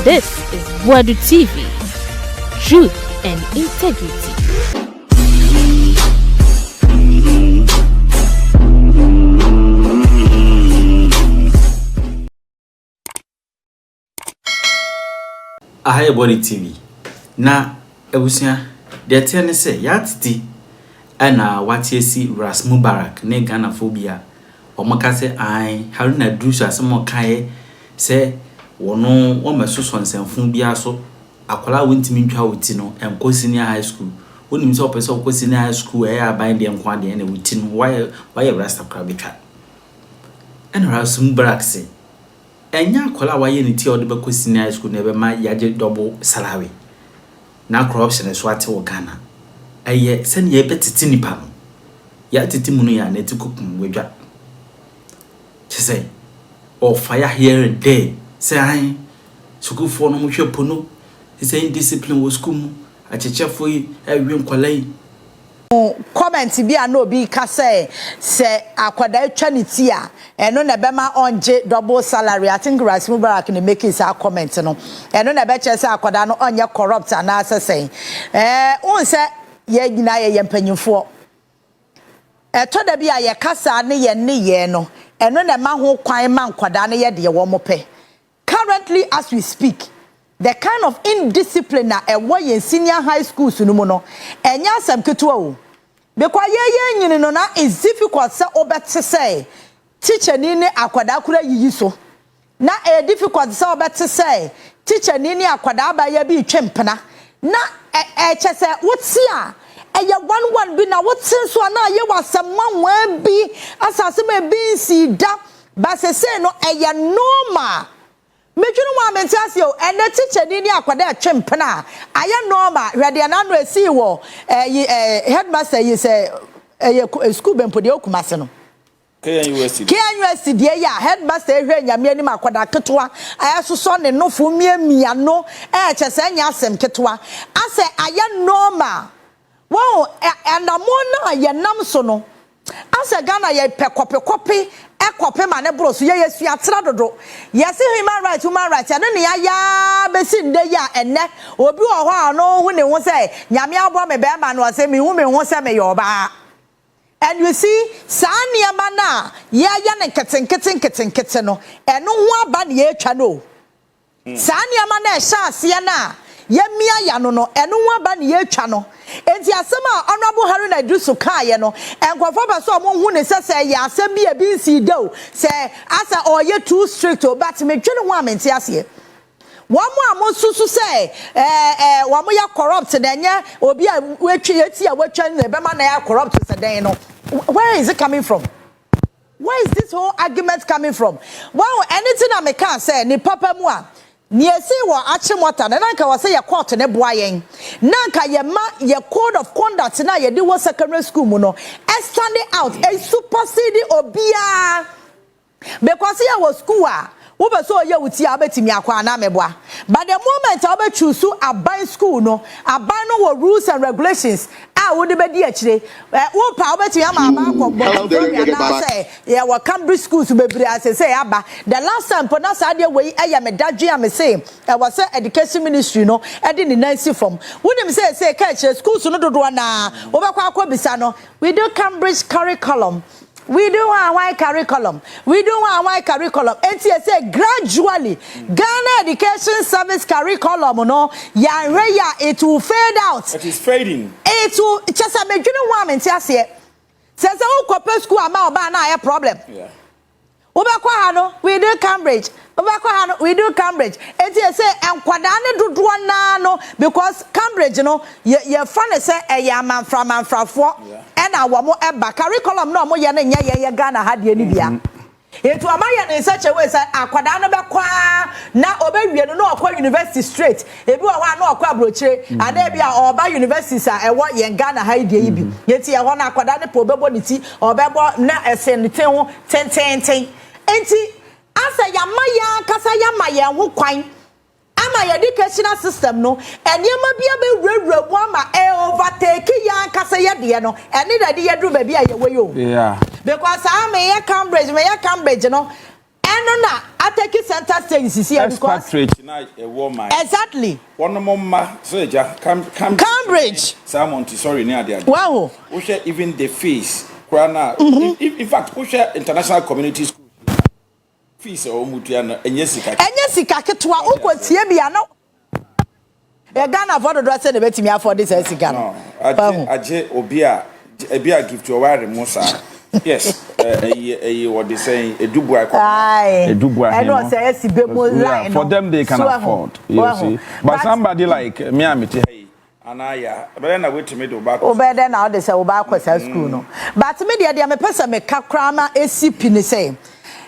This is Boadu TV. Truth and integrity. Ahaye Boadu TV. Na ebusia de tene se Yaa Titi ana watiesi Ras Mubarak ne Ghana phobia omakase ai haruna drusu asemo kae se wono wo mesoso nsenfun bia so akwala wontimi ntwa woti no enko senior high school wonim se opese okọ senior high school e aban de enko ade na woti no why rasta kra betwa en Ras Mubarak se enya akwala waye ne ti ode beko senior high school na be ma yaje double salary na corruption so ate wo Ghana eye se ne ye betiti nipa no Yaa Titi mu no ya na ti kokun wedwa say or fire here and there say I school for no hwe pono say discipline was school a cheche for yi ewen kwalai comment bi a no bi ka say akwada atwa ne ti a eno na be ma onje double salary. I think Ras Mubarak ne make his comment no eno na be che say akwada no onye corrupt na asese un say ye gina ye mpanyimfo eto da bi a ye kasa ne ye no eno na ma ho kwan ma nkwada ne ye de wo mope. Currently as we speak, the kind of indiscipline na ewo ye senior high schools no mu no enya asem ketewa o because ye nyini no na is difficult say obete say teacher ni ne akwada kura yiyi so na difficult say obete say teacher ni ne akwada ba ya bi twempena na che say woti a eye one bi na wotin so na ye wasamman bi asase me bi si da ba se no eye normal mejunu wa mentiase o ene teacher ni akwada twempena aye normal hwede na no esi wo headmaster yi se school bempo de okumase no KNUST de ya headmaster ehwe nyame ni makwada ketewa ayasoso ne nofo miamia no chese nya asem ketewa ase aye normal. Wow, and a mona ye nam so no. As a Ghana ye pekope ekope ma ne bro so ye yesu atra dodo. Yes human rights and then ya besin de ya enne obi wo ho no hu ne ho say nyame abo me be ma no say me hu me ho say me yoba. And you see sania mana ya ne keten no eno ho aba ne ye twa no. Sania mana e sha ase na yemia ya no eno ho aba ne ye twa no. Enti asema honorable Haruna Idrisu kaye no enkofo be so mo hu ne sese ya asem bia bi nsi do se asa oye too strict o but me twene ho amenti ase womo amosusu se womo ya corrupt na nye obi a wetwe yeti a wetwa ne be ma na ya corrupt se den no. Where is it coming from? Where is this whole argument coming from? Wow, anything I make can say ni papa mu a niesi wo achimota na nanka wase ye court ne boayen nanka ye ma ye code of conduct na ye di wo secondary school mu no standing out a supersede obia because ye was school a wo be so ye wuti abetimi akwa na meboa but the moment I be choose aban school no aban no wo rules and regulations wo de be di akire wo pa obetimi ama aba akọ na say ye wo Cambridge schools bebre ase say aba the last time pona sa de we eye me dadwe am say e was education ministry no e de ni nancy form wonim say ka akire schools no dodo na wo be kwa akọ no we do Cambridge curriculum. We do our white curriculum. And say gradually Ghana Education Service curriculum no it will fade out. It is fading. It will just a major woman says oh copper school ama na a problem. Yeah. We do Cambridge. We do Cambridge. And say and kwadane do na no because Cambridge ye fan say a man from and our more eba curriculum no more ya Ghana had ye bia. It was my in such a way say akwadane be kwa na obewie no akwa university straight. Ebi wa no akwa broche and e bia oba universities a ewo ye Ghana ha die bi. Yeti ye ho na akwadane po bebo ni ti obebo na esenite ho ten. Enti asa yamaya kasa yamaya ho kwan ama educational system no enema bia be rewrewu ama overtake ya kasa ye de no ene de ye dru ba bia ye we yo yeah because I me Cambridge no no na ateki center stage is here because exactly one mama so Cambridge Simon sorry near there wow even the fees in fact international community school fees or mutua enyesika ketwa ukwotie bia no e Ghana for the dress na betimi afford this esika no aje obi a give to wire musa yes what they saying edubu line for them they can afford you see but somebody like me amete hey anaya but na wait me do back obede na they say oba kwasa school no but me dey me pesa me kakra ma SCP ni say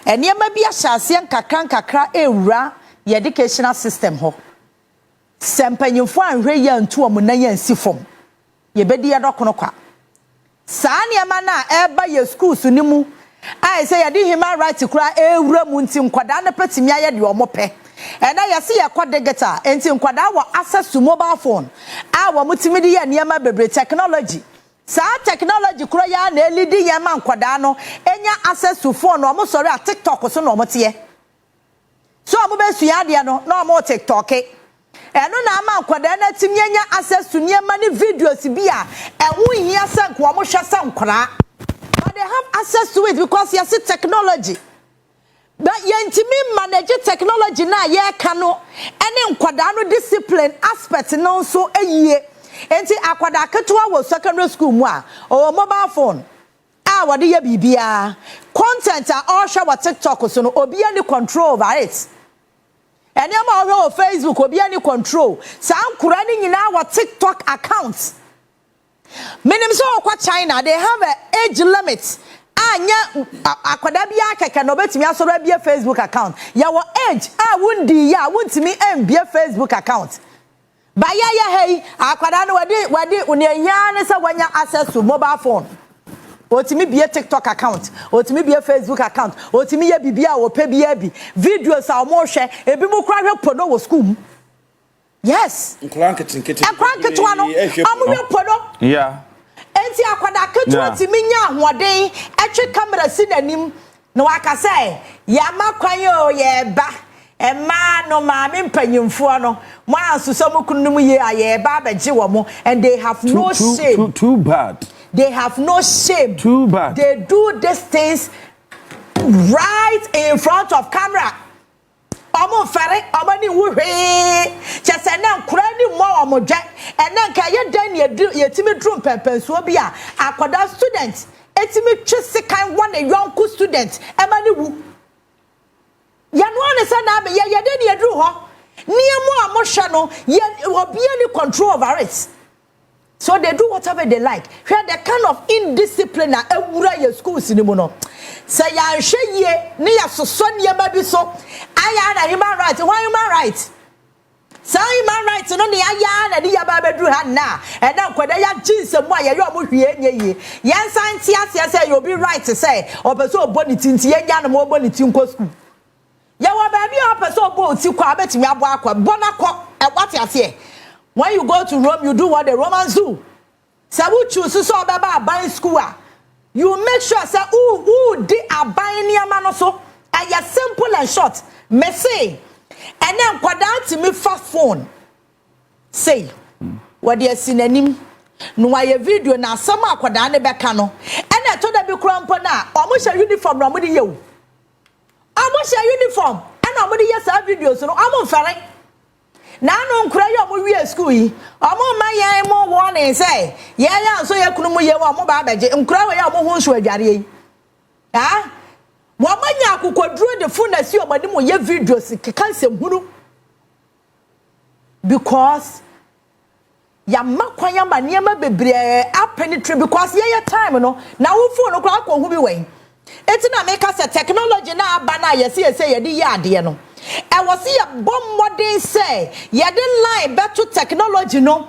enema bi ahyase nkakra ewura ye educational system ho sempanyimfo anhwe ya ntu omo na ya nsi fom ye bedi ya dokono kwa saani ama na eba ye schools ni mu ai say ye di human rights kura ewura mu nti nkwada na petimi aye de omo pe ena ye se ye kwade geta enti nkwada wo access to mobile phone wo mutimi di ye niam bebre technology sa technology kura ya na elidi ye ma nkwada no enya access to phone no mo sori a TikTok so no mo tie so mo be sua de no no mo TikTok eno na ama nkwada na timyenya access to niam ni videos bi a ewu hia sank wo mo hwe sankra but they have access to it because you see technology but yentimi manage technology na ye ka no ene nkwada no discipline aspect no so eyie enti akwada ketewa wo secondary school mu a o mobile phone a wode ye bibia content a all share wa TikTok so no obi any control over it ene ma o Facebook obi any control sa nkura ni nyina wa TikTok account minim so kwa China they have a age limit anya akwada bia keke no betimi asoro bia Facebook account ya wo age wundi ya wuntimi bia Facebook account ba ya hey akwada no wadi unyanya ne se wanya access to mobile phone otimi bia TikTok account otimi bia Facebook account otimi ya bibia wo pe bia bi videos a mo hwe ebi mu kra hwe podo wo school yes nkranketin no amwe podo yeah enti akwada ketu otimi nya ahoden etwe camera si nanim na waka say ya makwan yo ye ba ema no ma me mpanyimfo no mo ansusam kunum ye aye ba beje wo mo and they have no shame too bad they have no shame too bad they do these things right in front of camera omo fere omo ni wuhwe chese na nkura ni mo omo dwa ena nka ye dan ye timi drum pempensuo bi a akoda student etimi twese kan one yonku student ema ni wu ya no ne se na be ye dan ye dru ho niemu amo hwe no ye obi any control over it so they do whatever they like where the kind of indiscipline ewura ye schools ni mu no say ya hwe ye ne ya soso ne ba bi so aya na human right why human right say human right no ne aya na ya ba bedru ha na e na kwada ya jinsem a ye yo mo hwie nye ye yan san ti ase say you be right say opeso oboni tinti ye nya na mo oboni tinko school ya wa ba bi opeso obo ti kwa betimi abo akwa bona ko e kwati ase when you go to Rome, you do what the Romans do. So who choose so buying school? You make sure say who they are buying near man also. And you're simple and short. Me say, and then kwada to me fast phone. Say, what they see nanim. No why video na sama kwada ne beka no. And I told them be crampo na. Almost a uniform no mudi you. Almost a uniform. And nobody yes videos no. I'm on ferry. Na no nkura ye omo wie school yi omo ma ye mo warning say ye ya so ye kunu mu ye wo omo ba beje nkura we ye omo hu nso adware yi ha wo manya akokoduro de fu na si omade mo ye videos kekansem hunu because ya makwan ya maniema bebre apenetrate because ye time no na wo fu no kwa akọ hu bi wen eti na make us technology na aba na ye say ye di ye ade no I was here bomb modern say ye didn't lie better technology no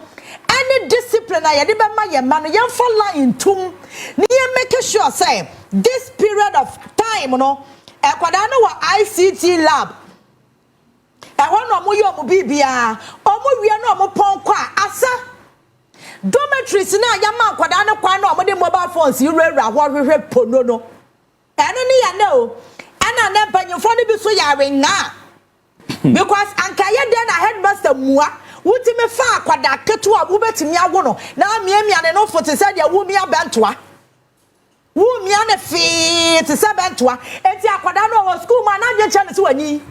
any discipline I did my ye man ye fall line tum near making sure say this period of time no e kwada no ICT lab e hono mo yo mo bibia omo wie no mo pon kwa asa dormitories na ya man kwada no kwa no mo de mobile phones you rewra hwehwe pono no eno ni ya no ana na panyimfo no bi so yare nga because ankaye den na headmaster mua wutime fa akwada ketu a wubetimi awo no na miamia ne no fote se dia wu mia bentoa wu mia ne fi te se bentoa enti akwada no wo school ma na je chane se wani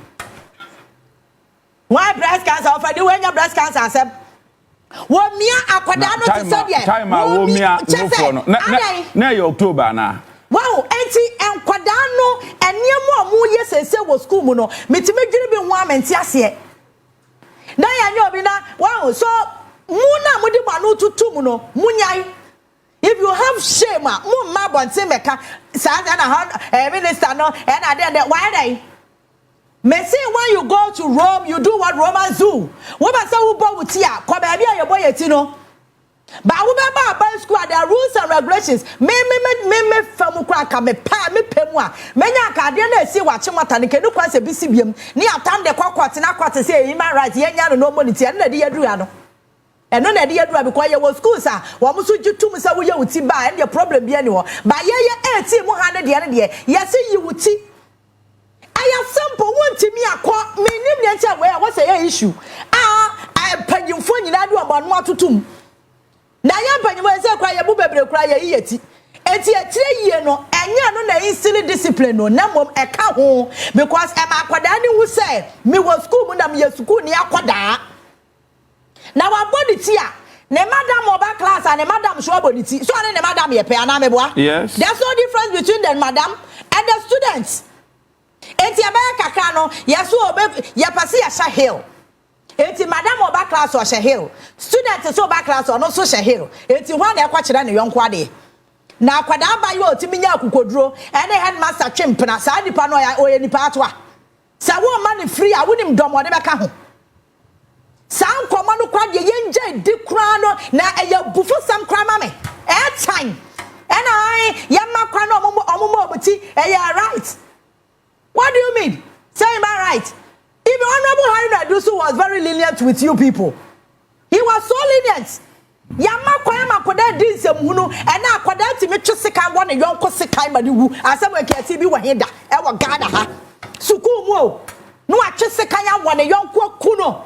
why breast cancer of the when your breast cancer asem wo mia akwada no te se dia time wo mia no for no na October na wow enti enkwada no eniemu amu ye sese wo school mu no metime dwiri bi ho amenti ase na ya nya obi na wow so muna mudi manu tutu mu no munyai if you have shame mu ma bonte meka sa na minister no and then why they me say when you go to Rome you do what Romans do we ba say wo bo wutia ko ba bia ye boy eti no ba wo ba ba school there are rules and regulations me famu kwa ka me pa me pemu a menya ka de na esi wa chimata ne kenu kwa se bisi biem ni atam de kwakwate na kwate say human rights ye nya no monity na de yadu ya no eno na de yadu because ye was schools a wo mo so jutum say wo ye wuti ba and the problem bia ni wo ba ye 18 mu ha ne de ye say you wuti aya simple wontimi akọ me nim ne nche we wo say ye issue panyimfo nyina de obanu atotum na ya panyimfo say kwa ye bu bebre kwa ye yeti enti etire yie no enya no na instill discipline no na mom e ka ho because e ma akwada ni hu say me was school mu na me school ni akwada na wa body ti a ne madam oba class and ne madam show body ti so ne madam ye pe ana meboa yes there's no difference between the madam and the students enti abaya kakra no yeso obe ye pass ya sha hill enti madam oba class o sha hill students so oba class o no so sha hill enti hwan na e kwa kire ne yonko ade na akwada abayo otimi nya akukoduro ene headmaster twempena saa dipa no oye nipa atwa sa wo ma ne free a wonim domode beka ho san komo no kwa de yenje di kra no na eye bufu sam kra ma me time ena ai yamma kwa no omomo obuti eye right. What do you mean? Say am I right? Even Honorable Harry Nadusu was very lenient with you people. He was so lenient. Yamma kwa yamma koda di semhunu ena akoda timi tweseka wo ne yonko sekai ma wu asem akati bi wo heda e wo Ghana ha suku mu o no atweseka ya wo ne yonko kuno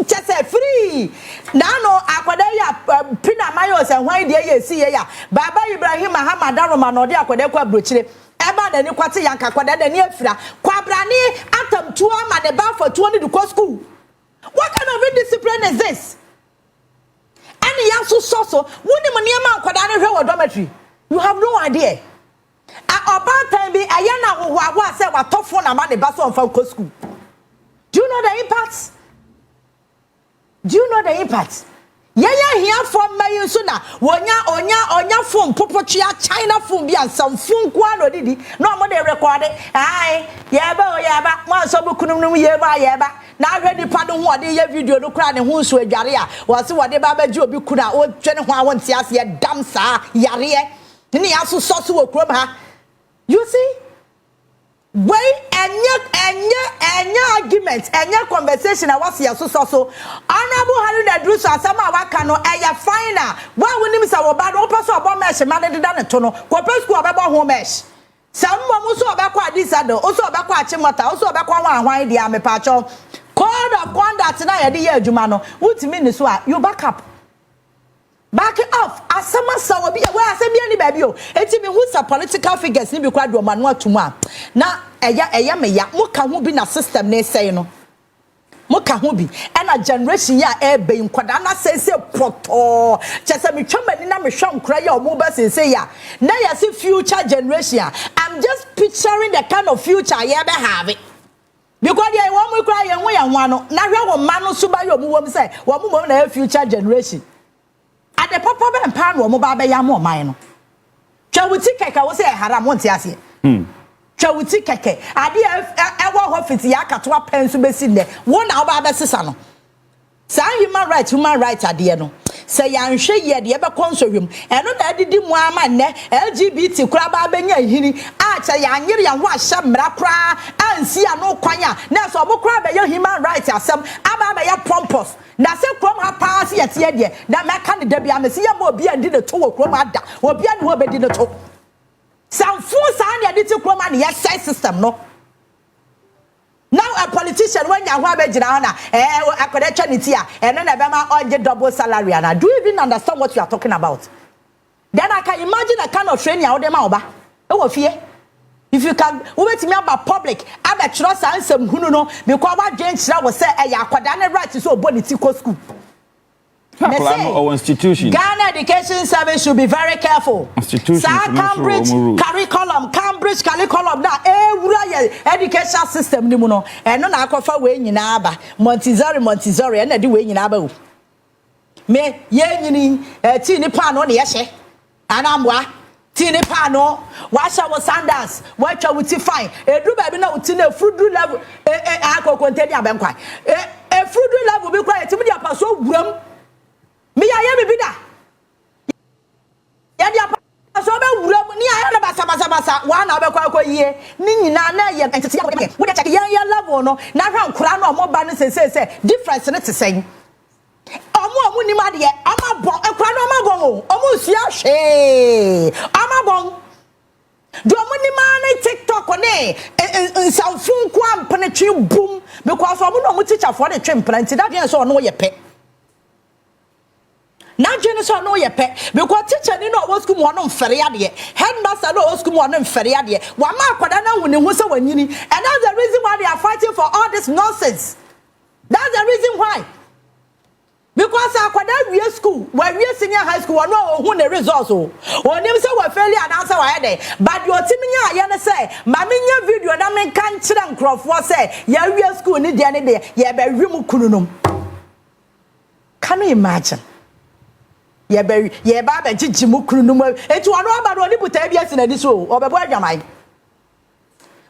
chese free na no akoda ya pina mayo se hwan de ye si ye ya baba Ibrahim Muhammad Aroma no de akoda kwa brochire eba da ni kwate yanka akoda da ni afira kwabrani atamtua ma de ba for 20 to school. What kind of indiscipline is this? Any yasu so woni mo niam akoda ne hwe wo dormitory you have no idea about time be ayana wo wa say wa tofo na ma de ba so on fa school. Do you know the impact? Do you know the impact? Yaya here from my suna onya phone popochia China phone bi ansam phone kwa no didi no mo dey record ai yeba mo so bukunum num yeba na hwedi pado ho ode ye video no kra ne ho so adware a wo se wode ba ba ji obi kuna o twene ho awon ti ase dam saa yare ni aso so wo krom ha. You see wait enya argument enya conversation a wasi so honorable Harry Nadusu asama waka no eya final wa wonim sa wo ba no person obo mesh ma de da ne to no ko pesku obebo ho mesh sam mo so obekọ adisado o so obekọ achimota o so obekọ hwan dia me pa cho code of conduct na ye de ye adwuma no wutimi ni so a you back up back off asama sawo bi we asemi ani ba bi o enti me hu sa political figures ni bi kwa do manu atumu a na eya me ya mo ka ho bi na system na say no mo ka ho bi e na generation ya e be nkwada na say poto chese me twamani na me hwa nkra ya o mo ba say ya na ya see future generation. I'm just picturing the kind of future ya be have it because they want me cry yan wo ya ho ano na hwe wo ma no so ba yo mo wom say wo mo na future generation. At the papa ben pan wo mo ba be ya mo man no twawuti keke wo say haram wonte ase twawuti keke ade e wo ho fiti ya kato apenso besi ne wo na wo ba be sesa no sa human right ade no say ya nhwe ye de be konsowem eno na adidi mu ama ne LGBT kura ba benya hiri a cha ya nyere ya ho ahye mra kura ansi ano kwanya na so bo kura be ya human right asem aba be ya pompous na se krom ha pass yete ye de na meka ne da bia mesi ya mo obi andi ne to wo krom ada obi andi ho be di ne to samfu sa na de ti krom na ye system no Now a politician when you have a general, I could actually here, and then I get double salary. And I do you even understand what you are talking about? Then I can imagine a kind of training out there. Oh, fear. If you can, wait me about public, I bet trust and some who know because what James was say, I could right to so body school. Or institution. Ghana Education Service should be very careful. Institution. Cambridge curriculum now. Education system ni muno. And no na kofa we nyina aba. Montessori and do we nyina aba. Me ye nyini ti ni pa no na ye hye. Anamwa ti ni pa no wa sha wo sandals wa twa wuti fine. Edu ba bi na wuti na frudu level akoko ntedi abenkwan. Frudu level bi kwa ti mu dia pa so wuram. Me ya me bida. Ya dia pa so be wura ni ya na basa wa na be kwa yie ni nyina na ye entete ya we dey check ya level no na hwa nkura no mo ba no se difference ne te sen omo ni ma de amabon ekura no amabon o omo sua hwe amabon do omo ni ma na TikTok ne nsamfun kwa mpene twi boom because omo no mo teacher for the twi mpene that dey so no ye pe. Now Jenison no ye pe because teacher ni no was school mo no mfere ade headmaster no was school mo no mfere ade wa ma akwada na woni hu se wanyini and that's the reason why they are fighting for all this nonsense. That's the reason why. Because akwada we school where we senior high school no hu the results o onim se we fail and answer why dey but your team nya ya na say ma menya video na men kan kire nkrofo say ya we school ni dia ne dey ye be hwem kununum. Can you imagine? Ye ba be jijimu krunum etu ono aba no ni buta bia sina di so obebo adwaman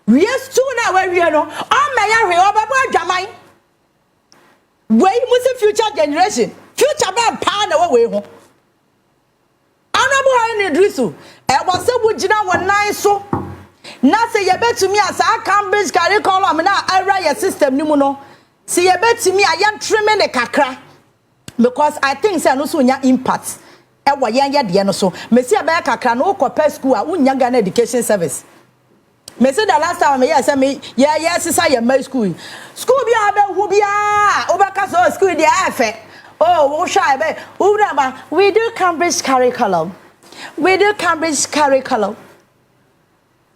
we stu na we no o meya hwe obebo adwaman we musi future generation future ba pa na we ho anabu ha ni drisu e bo se bu gina wonan so na se ye betumi asa Cambridge curriculum na era your system ni mu no se ye betumi ayan treme ne kakra. Because I think say no so nya impact e wo yan ye de no so me see abaya kakra no ko per school a unya Ghana Education Service me see the last time me say me sisa ye my school bi abe hu bia obaka so school dey afa oh wo sha be we do Cambridge curriculum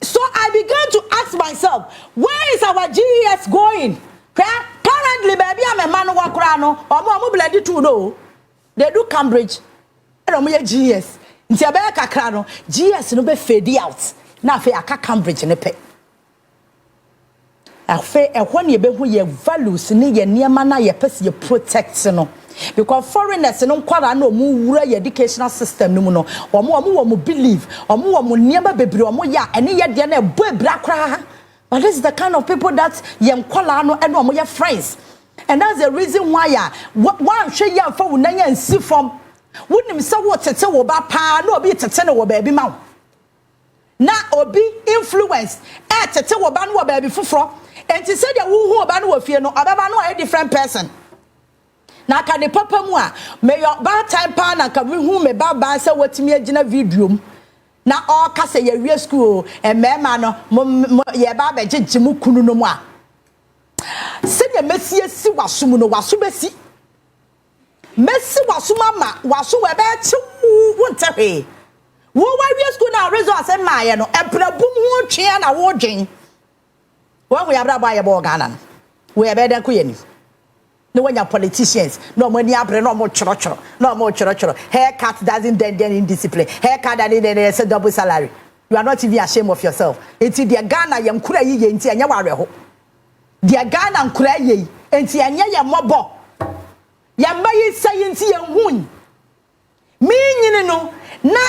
so I began to ask myself where is our GES going? Currently, baby, I'm a man who walk around. Omo bloody too no. They do Cambridge. I don't mean GS. Nti abeka krano. GS no be fade out. Na fe aka Cambridge ne pe. Afe ehwo ne be hu ye values ne ye niema na ye pese ye protect no. Because foreigners no kwara na omu wura ye educational system no mu no. Omo believe. Omo niema bebre omo ya ene ye de na ebo ebra kra. But this is the kind of people that yem kwala no eno omo ye friends. And that's the reason why one hwe ya fa wunanya nsi from wonim se wo tete wo ba pa na obi tete ne wo ba bi ma na obi influence tete wo ba no wo ba bi foforo enti se de wo hu wo ba no wo fie no obaba no a different person na ka de papa mu a me yo ba time pa na ka hu me ba se wotimi agina video mu na all ka se ye wie school mema no ye ba be gigimu kunu no mu a se ye mesie si wasum no waso besi mesi waso mama waso we be chi wontehe wo wa wie school na result say maaye no empra bum ho twe na wo dwen wo we abra ba ye bo Ghana no we be dan ko ye ni no when your politicians no money abre no more choro haircut doesn't then in discipline haircut that is a double salary. You are not even ashamed of yourself. It's the Ghana yam kura yi enti anya wareho the Ghana nkura yi enti anya yam mobo yam ba yi say enti yam hun me nyini no na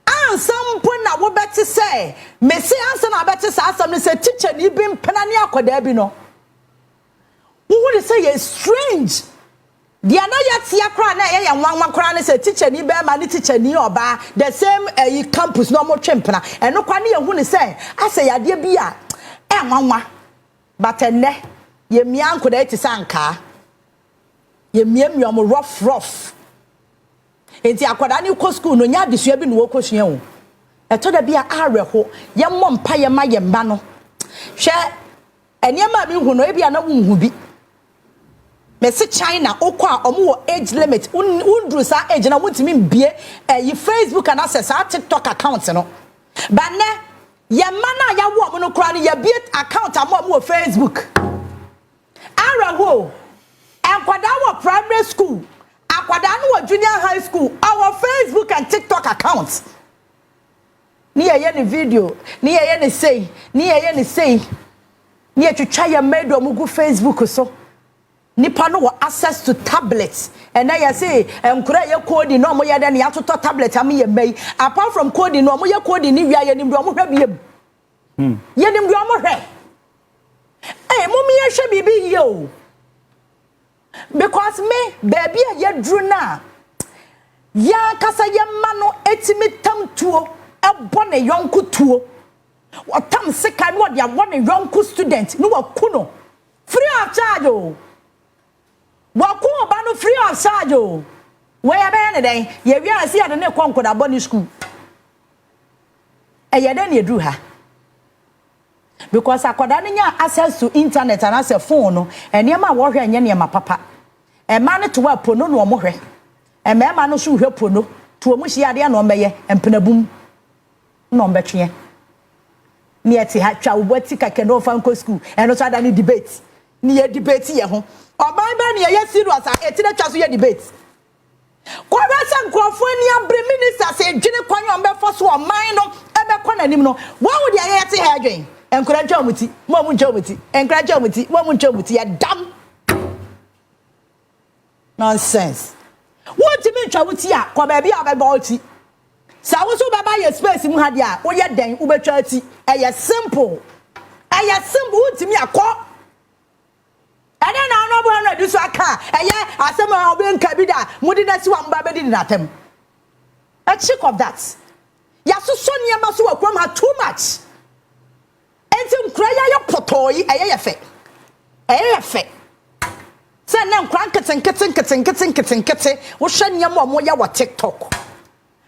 ansam po na wo beti say me say ansam na beti say asam ni say teacher ni bi mpena ni akoda bi no. Who would say it's strange? The another tia cry na one cry say teacher ni be ma ni teacher ni oba the same campus no more chempena and no kwani hu ni say I say ade bi a nwanwa but enne ye mia nkoda ti sanka ye miam rough enti akoda ni ko school no nya desua bi no wo kosua wo eto da bi a areho ye mmompa ye ma ye mba no hwe Eniema mi hu no e bia na wo hu bi. Mesi China okwa omo age limit undru sa age na wutimi mbie yi Facebook and access our TikTok account no. But ne ye mana ya wo no kra ne ye bie account amo Facebook. Araho enkwada wo primary school, akwada no wo junior high school, our Facebook and TikTok accounts. Ni ye ni video, ni ye ni say, ni ye ni say. Ni ye twitwa ya medo mugu Facebook so. Nipa no access to tablets and I say nkura ye code no mo ye de ne atoto tablet am ye mai apart from code no mo ye code ni wia ye nim do mo hwe biem ye nim do mo hwe mo mi ye hwe bibi ye o because me baby ye dru na ya kasa ye ma no etimi tam tuo ebo ne yonku tuo o tam sika no de abo ne yonku student no wakuno free of charge o Waku oba no free of charge o. Where be ne den ye wi asi ade ne konkoda boni school. E ye den ye dru ha. Because akoda ne nya access to internet and access phone no, enema wo hwe enye ne ma papa. E ma ne to wa pono no mo hwe. E ma ma no so hwe pono, to mo hia ade na o meye empenabum. No mbetwe. Ni eti ha twa wo bati kake no fa nko school. E no so ada ni debate. Ni ye debate ye ho. Oban ba ne ye serious a etine twa so ye debate. Kwabasa nkrofo ni abre minister se dwene kwan o mbefo so o man no ebe kwa nanim no wo wo de ye te ha adwen encourage omuti mo mu nche omuti encourage omuti mo mu nche omuti ya dam nonsense wo ti mi twa wuti a kwa ba bia obeba oti sa wo so baba ye space mu ha de a wo ye den wo betwa ati eye simple wo ti mi akọ and then I know what do so aka asema obi nka bi da mudi na si wa mba be di na tem a check of that ya so niam so akrom ha too much enti nkra ya potoyi ye fe se na nkra nketen wo hwe niam o mo ya wa TikTok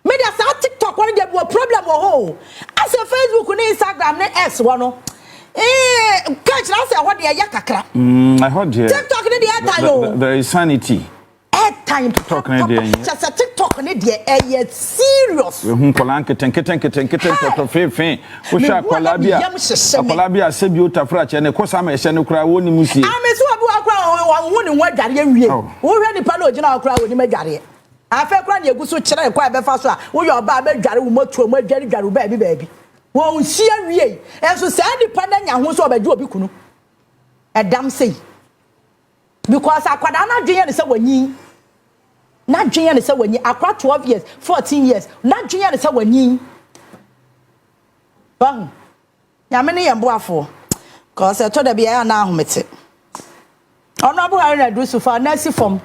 media sa TikTok one dey problem ho as a Facebook ni Instagram ni X wono catch now say what they are kakra. I heard here. TikTok ni dey there is sanity. Time to talk just a TikTok ni dey serious. We hu kolan keten fefe. Wo sha kolabia se bi otafra che ne kosa ma ehye ne kura woni musie. Amesu abu akura woni wadare awie. Wo hwe nipa na ogina akura woni madare. Afa kura na eguso kire kwa be fa so a wo yo ba madare wo motuo mo adware baabi. Won si awie enso say dependent nya ho so obaji obi kunu edam say because akwada na dwen ye ne say wanyi na dwen ye ne say wanyi akwa 12 years 14 years na dwen ye ne say wanyi bang ya me ne ye mboafo cause to da bia na ahomete ono abuhari na do so for na si form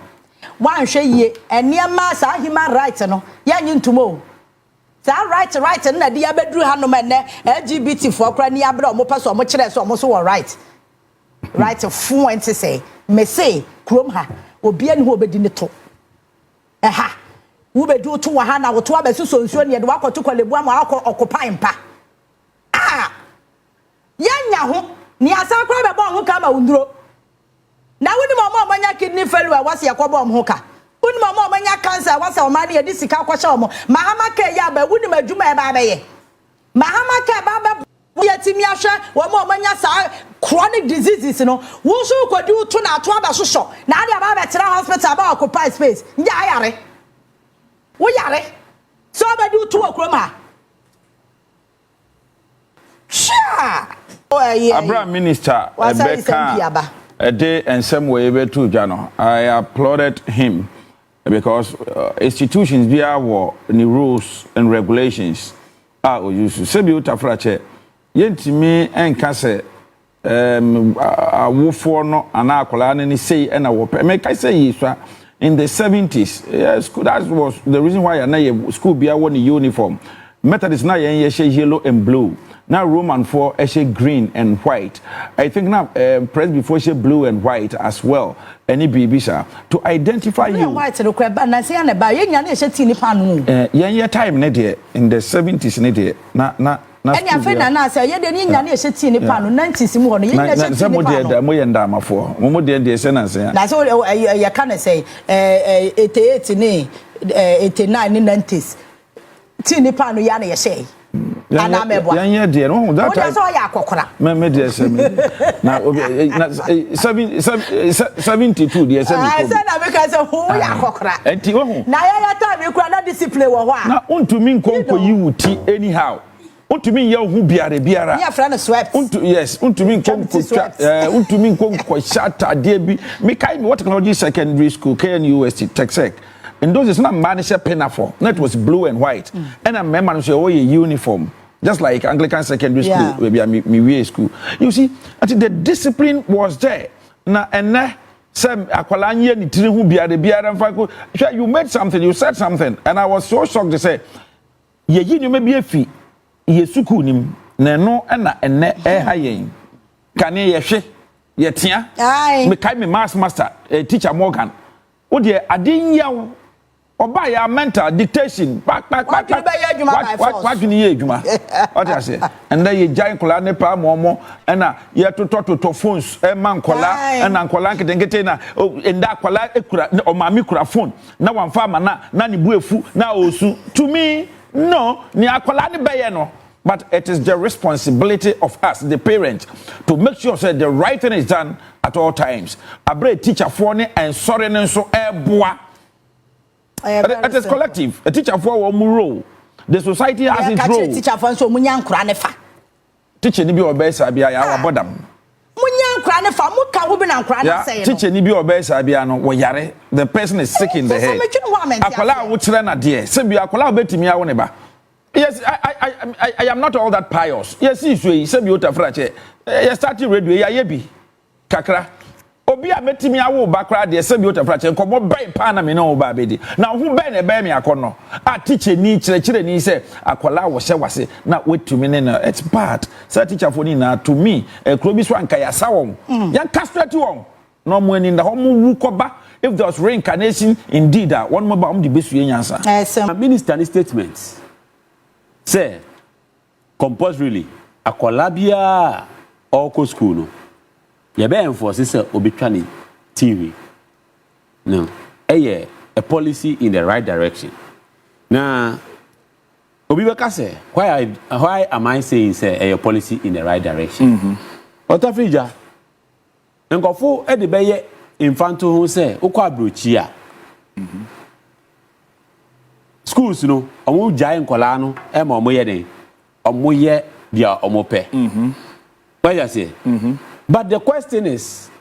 wan hwe ye eniema sa human right no ya nyi ntumo right na dia bedru hanom ene LGBT for kra ni abra omo paso omo kire so omo so right fluent say me say krom ha obi ani ho obedi ne to ha wo bedu to wa ha na wo to abesu so nsuo ne de wakoto kwalebu am akọ occupy mpa yanya ho ni asa kra be bo ho ka ma unduro na woni mo manya kidney failure wase yakobo mo ho ka uni mama omanya cancer wasa omani e disika kwasha omo mahama ke ya ba wuni madwuma e ba ye mahama ke ba yetimi ahwe wo ma omanya sa chronic diseases no wo so kwadi utu na ato aba soso na ade aba tira hospital ba occupy space nya ayare wo yare so ba di utu okroma sha Abraham minister Ebeka a day and some way to Jano. I applauded him because institutions be our the rules and regulations are used to say you tafrache yentimi enka se awofo no ana akola ne say and awo make I say in the 70s yes that was the reason why na school be our uniform Methodist na yen yellow and blue. Now Roman for green and white. I think now press before blue and white as well. Any bibisa to identify you. White no kweba na say na ba ye nya na time ne de in the 70s ne de na Any afena na say ye de ni nya na ehye ti ni pa no 90s mu ho no ye nya ehye ti ni pa no mo ye ndamafo mo de se na se na so ye can say 88 ni 89 ni 90s ti ni pa no ya na ye say ana mebo yan ye de no that time so ya akokora me de se me na 72 de se me I said na make say who ya akokora enti wo hu na ya time kura na discipline wo ho a na untumi nkonko yi wuti anyhow untumi ye hu biara ya fra na swept untumi nkonko untumi nkonko shata de bi me kai me what technology secondary school KNUST TechSec. And those is not managed pinafore. That was blue and white. And I remember say, oh, a uniform. Just like Anglican secondary school, maybe me school. You see, until the discipline was there. Now and some akwalanye ni tiri hu biara mfa. You made something, you said something, and I was so shocked to say, ye you may be a fee. Ye suku nim na no na enne ha yen. Kane ye hwe ye tia. Me kai me master teacher Morgan. O de adin yawo oba ya mental dictation what can you do what I say and then you giant kola ne pa momo na ye to phones e man kola and ankola nkete na in that kola ekura o mami kura phone na wan fa ma na ne buefu na osu to me no ni akola ne beye no. But it is the responsibility of us, the parents, to make sure that the right thing is done at all times. A brave teacher for ne and sorry and so bois. It is collective. A teacher for one role. The society has its role. Teacher for so munyan kranefa. Teacher ni bi obesa bia ya wabodam. Munyan kranefa mu ka wo bi na krane say no. Teacher ni bi obesa bia no wo yare. The person is sick in the head. Akola wo kire na de. Se bia akola obetimi awo ne ba. Yes, I am not all that pious. Yes, you say you frache. You started radio ya yebi. Kakra. Obi a metimi awo bakra de say you frache. Nkomo bai pa na me no ba bedi. Na hu bai na bai me akono. A teacher ni kire ni say akola wo hye wase na wetumi ne na it's bad. Say teacher for ni na to me kro bi so anka ya sa won. Yan castrate won. No mo ni na ho mo wu koba. If there was reincarnation indeed one more ba the besu yansa. Minister statements. Say, compulsorily, a collabia or co school. No, you better enforce this obituary TV. No, a policy in the right direction. Now, Obibeka say, why am I saying say a policy in the right direction? Otafrija, Nkofo edebeye infanto who say, Okwa brochia. Schools, no, omo jai nkola no, e ma omo ye den. Omo ye dia omo pe. What you say? But the question is,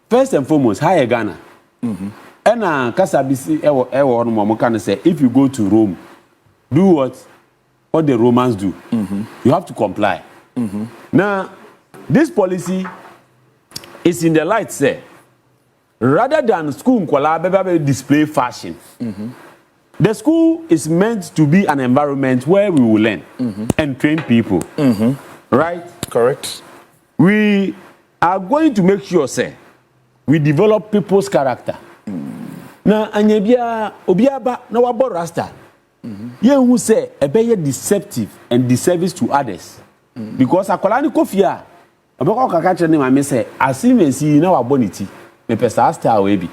first and foremost, how you Ghana? And kasabisi ewo no mo can say, if you go to Rome, do what the Romans do. You have to comply. Now, this policy is in the light, say, rather than school nkola be display fashion. The school is meant to be an environment where we will learn and train people. Right? Correct. We are going to make sure, say, we develop people's character. Now, anyebia obiaba na wabo rasta. Ye who say be deceptive and disservice to others. Because akola ni kofia. Abeko kaka kire ni ma me say asimesi na wabo niti. Me pesa star we bi.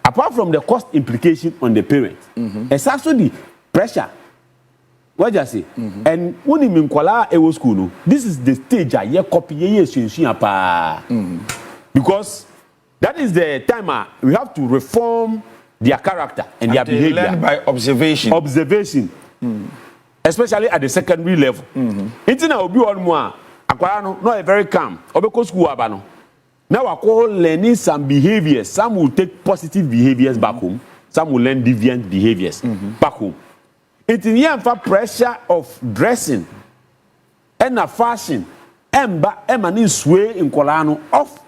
Apart from the cost implication on the parent, it's also the pressure. What you say? And when you nkwala ewo school, no, this is the stage I copy because that is the time we have to reform their character and their behavior. Learn by observation. Observation, especially at the secondary level. It's now be one more. Akwara no a very calm. Obeko school abano. Now I call learning some behaviors. Some will take positive behaviors back home. Some will learn deviant behaviors back home. It's in here for pressure of dressing and a fashion and emanin sway in Kolano of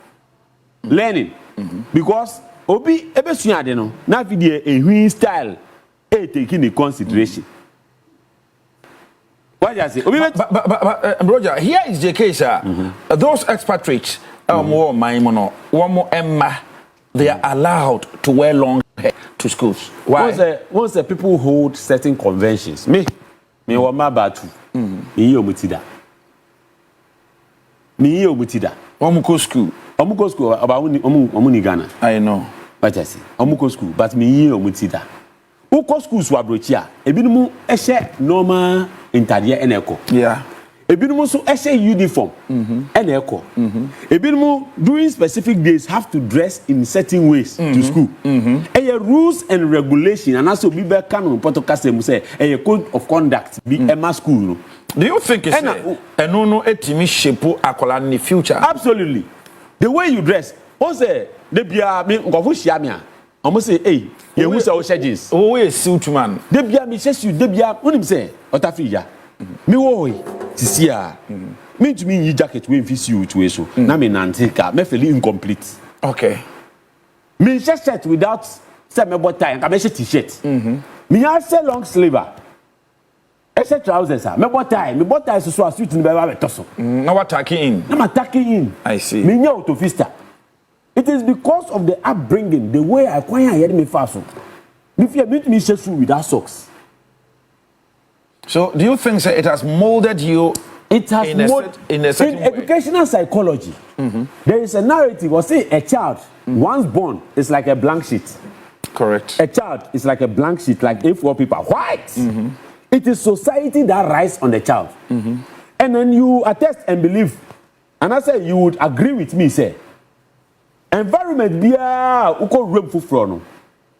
learning. Because obi ebesuya de no na video a win style taking into consideration. What you say? But Roger, here is the case. Those expatriates. One more Emma, they are allowed to wear long hair to schools. Why? Once the people hold certain conventions, me Boadu. Me yi omutida. Me yi omutida. Omuko school. Omuko school about omuni Ghana. I know. What I say? Omuko school, but me yi omutida. Uko schools wa brochi a ebinumu ehye normal intadie eneko. Yeah. Ebinumu so ehye uniform eneko. Ebinumu during specific days have to dress in certain ways to school. Rules and regulation and also be canon protocol say a code of conduct be Emma school. No? Do you think it's a no etimi shape akola in the future? Absolutely. The way you dress, say they be me ngofu shiamia. Almost say, hey, you who say jeans. Oh, a suit man. They be me says you, they be what him say, Otafia. Me wo tisia. Me to me jacket we fit you to so. Na me nantika, me feel incomplete. Okay. Me shirt without say me bought tie, I me t-shirt. Me have say long sleeve. I say trousers, me bought tie so suit ni be ba toso. Now what attacking in? I'm attacking in. I see. Me nya autofista. It is because of the upbringing, the way I hear me fast. If you meet me shoe without socks. So do you think it has molded you? It has in a certain way? Educational psychology. There is a narrative or say a child once born is like a blank sheet. Correct. A child is like a blank sheet, like A4 paper. White. It is society that rides on the child. And then you attest and believe. And I say you would agree with me, say. Environment be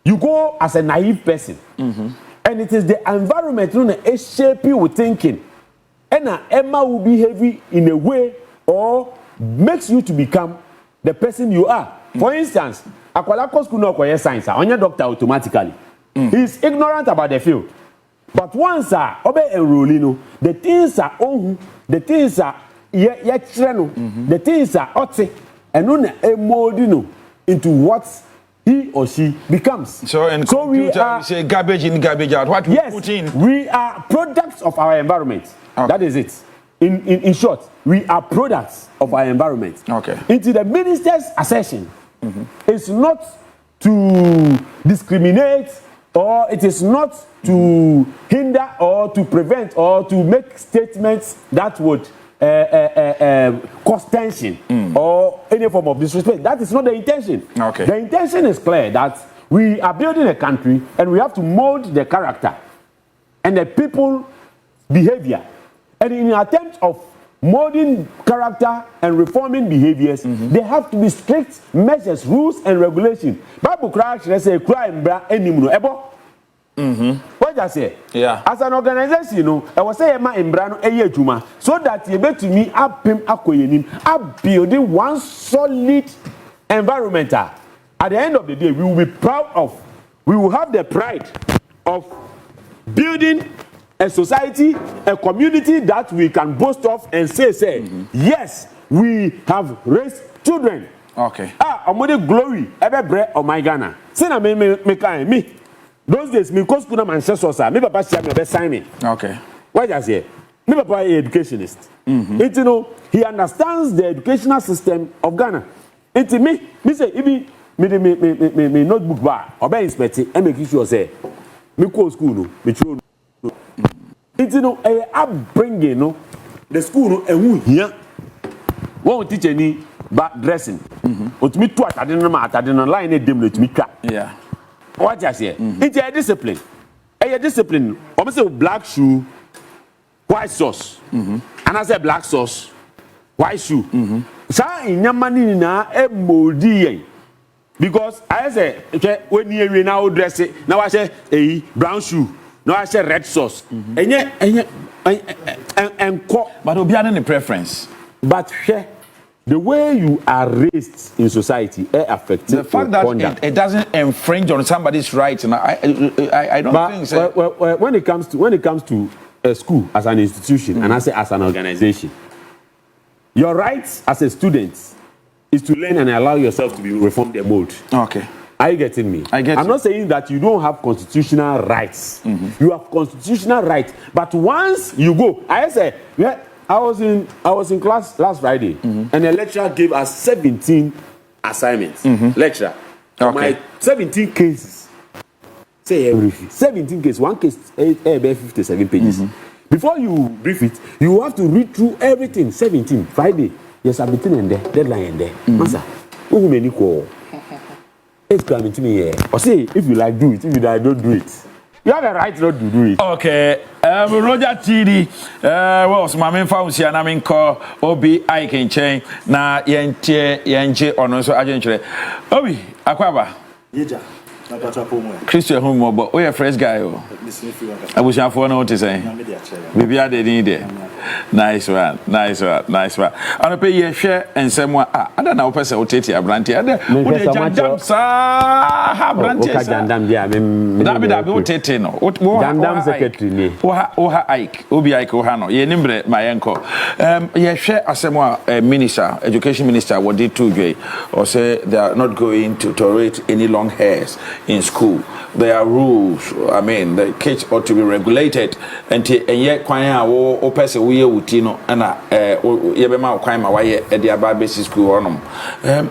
you go as a naive person. And it is the environment that shape you with thinking. And Emma will behave in a way or makes you to become the person you are. For instance, akwalako school no koye science, onye doctor automatically. He is ignorant about the field. But once obe enroll, the things are on, the things are the things are ote, and no into what he or she becomes. So in computer, we say garbage in, garbage out. What we put in? We are products of our environment. Okay. That is it. In short, we are products of our environment. Okay. Into the minister's assertion, it's not to discriminate, or it is not to hinder or to prevent or to make statements that would cause tension or any form of disrespect. That is not the intention. Okay. The intention is clear that we are building a country and we have to mold the character and the people behavior. And in an attempt of molding character and reforming behaviors, there have to be strict measures, rules, and regulations. Bible crash, let's say, crime, ebo. What I say? Yeah. As an organization, you know, I was saying my embrano juma so that you bet to me up building one solid environment. At the end of the day, we will be proud of, we will have the pride of building a society, a community that we can boast of and say, yes, we have raised children. Okay. Amode glory, ever bread of my Ghana. Sina me. Those days, me go school na Manchester, sir. Me papa share me sign me. Okay. Why just here? Me papa is educationist. It, you know, he understands the educational system of Ghana. It me say even me notebook bar or be inspect and make sure say me go school no me children. It, you know, upbringing no the school no who here. One teach any back dressing. Otumi to atade no line e dem no otumi twa. Yeah. What you say? It's a discipline. A discipline. I say black shoe, white sauce. And I say black sauce, white shoe. So in your money na a moldy. Because I say when you now dress it, now I say a brown shoe. Now I say red sauce. And but will be any preference. But the way you are raised in society affects the fact that it doesn't infringe on somebody's rights. And I don't think so. When it comes to a school as an institution and I say as an organization, your rights as a student is to learn and allow yourself to be reformed and mold. Okay. Are you getting me? I get I'm not saying that you don't have constitutional rights. You have constitutional rights, but once you go, I say, yeah. I was in class last Friday, and the lecturer gave us 17 assignments. Lecturer, okay. My 17 cases. Say everything. 17 cases. One case, 57 pages. Before you brief it, you have to read through everything. 17 Friday, yes, I'm between and there, deadline and there. Master, who many call? It's coming to me here. Or say, if you like, do it. If you like, don't do it. You have a right not to do it. Okay. Roger Tidi, well, so my main found here, and I'm in call Obi I can change na yenche or no so agent. Obi, Aquaba. Yeja. Christian Humo, but we a fresh guy. I wish I for no to say. Maybe I didn't need it. Nice one. I pay your share and someone. I don't know, person will take a brandy. I don't know, sir. That will take no. What Jandam secretary? Oha Ike, Obi Ike Ohano, ye nimbre, my uncle. Ye share as someone, minister, education minister, what did 2J, or say they are not going to tolerate any long hairs in school. There are rules. I mean, the kids ought to be regulated. And yet, kwanya o person we utino ana yebema kwanya waye e dia ba basic school onum.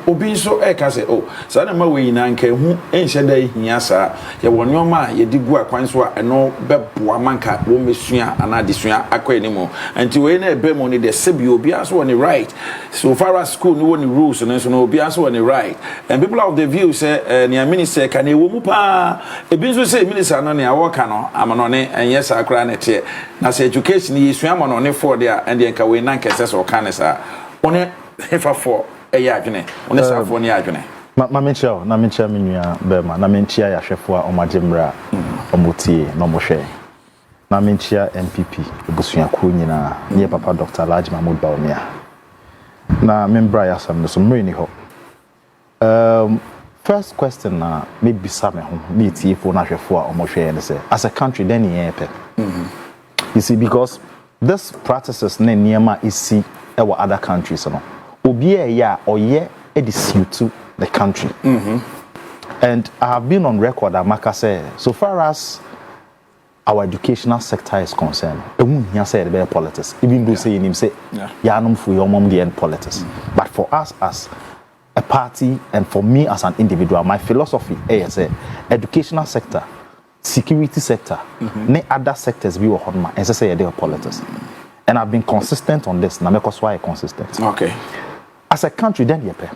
Obi so e ka say oh, so na ma we na nka hu enhye da hia sa ye wonoma ye digu akwan so a no beboa manka wo mesua ana desua akwanimo. Anti we na ebe mo ni the sebi obi aso on the right. So far as school no one rules and so no obi aso on the right. And people of the view say near minister can e wo mu pa ebinso say minister no ne awoka no amanone enye sa akra na tie na say education yi sua amanone for there and the nka we na nkese so ka ne sa one hefa for e ya adwene one sa for ne adwene ma menchia na menchia menua be ma na menchia ya hwefo a omagimra omotie no mo hwe na menchia MPP ebusuakuo nyina ne papa Dr. Alhaji Mahmoud Bawumia na membra ya sam no so mre ni ho first question na maybe some ho me tie for na hwefo a omohwe ne say as a country then yepe you see because this practices na niema isi ewa other countries no obi e ya oye edisiu to the country and I have been on record amaka say so far as our educational sector is concerned here say the politics even though say him say ya no for your mom the end politics but for us as a party and for me as an individual my philosophy is say educational sector security sector ne other sectors be honma and say they politics and I've been consistent on this na because why consistent okay as a country then yepe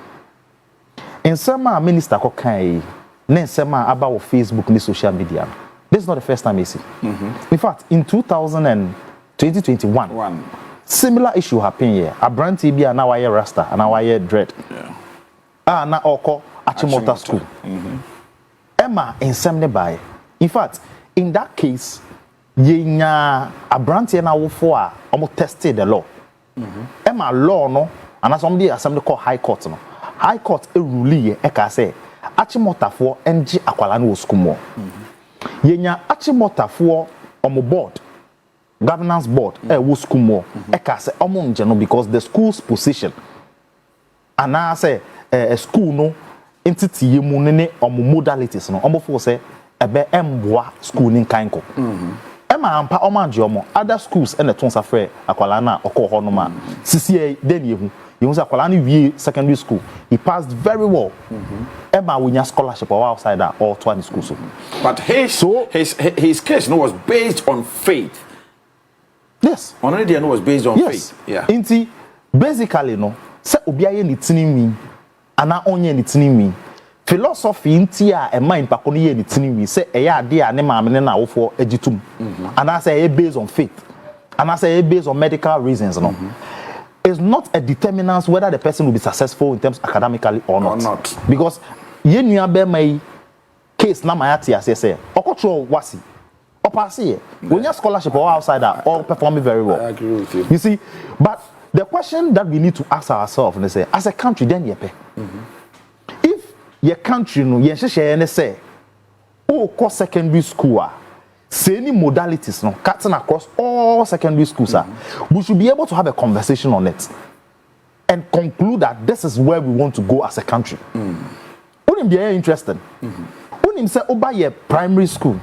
in some minister ko kai ne sema about Facebook ni social media this is not the first time you see in fact in 2021 similar issue happened here Abranti bia na why rasta and why dread na oko Achimota school Emma in some by in fact in that case yenya Abranti na wo for a almost tested the law Emma law no and somebody assembly called high court no high court a rule e ka say Achimota for NG akwala no school mo yenya Achimota for omo board governance board wo school mo e ka say omo nje no because the school's position and I say a school no entity yemu ne omo modalities no omo for say ebe emboa school nin kanko ema ampa omo anje omo other schools and the tons afre akwala na okọ no ma sisi den yehu you say akwala na wie secondary school he passed very well ema we nya scholarship or outside that or to school so but his case no was based on faith yes already no was based on faith yeah inti basically no say obi aye ni tinimi ana onye ni tinimi philosophy inti a e mind pa kono ye ni tinimi say e ya ade a ne maame ne na awofo agitum ana say e based on faith ana say e based on medical reasons no it's not a determinant whether the person will be successful in terms academically or not. Because ye nua be mai case na mayati say okotro wasi or pass here when your scholarship or outside that all performing very well. I agree with you. You see, but the question that we need to ask ourselves and say as a country then yepe if your country no ye hye say oh course secondary school say any modalities no cutting across all secondary schools we should be able to have a conversation on it and conclude that this is where we want to go as a country wouldn't be interesting wouldn't say over your primary school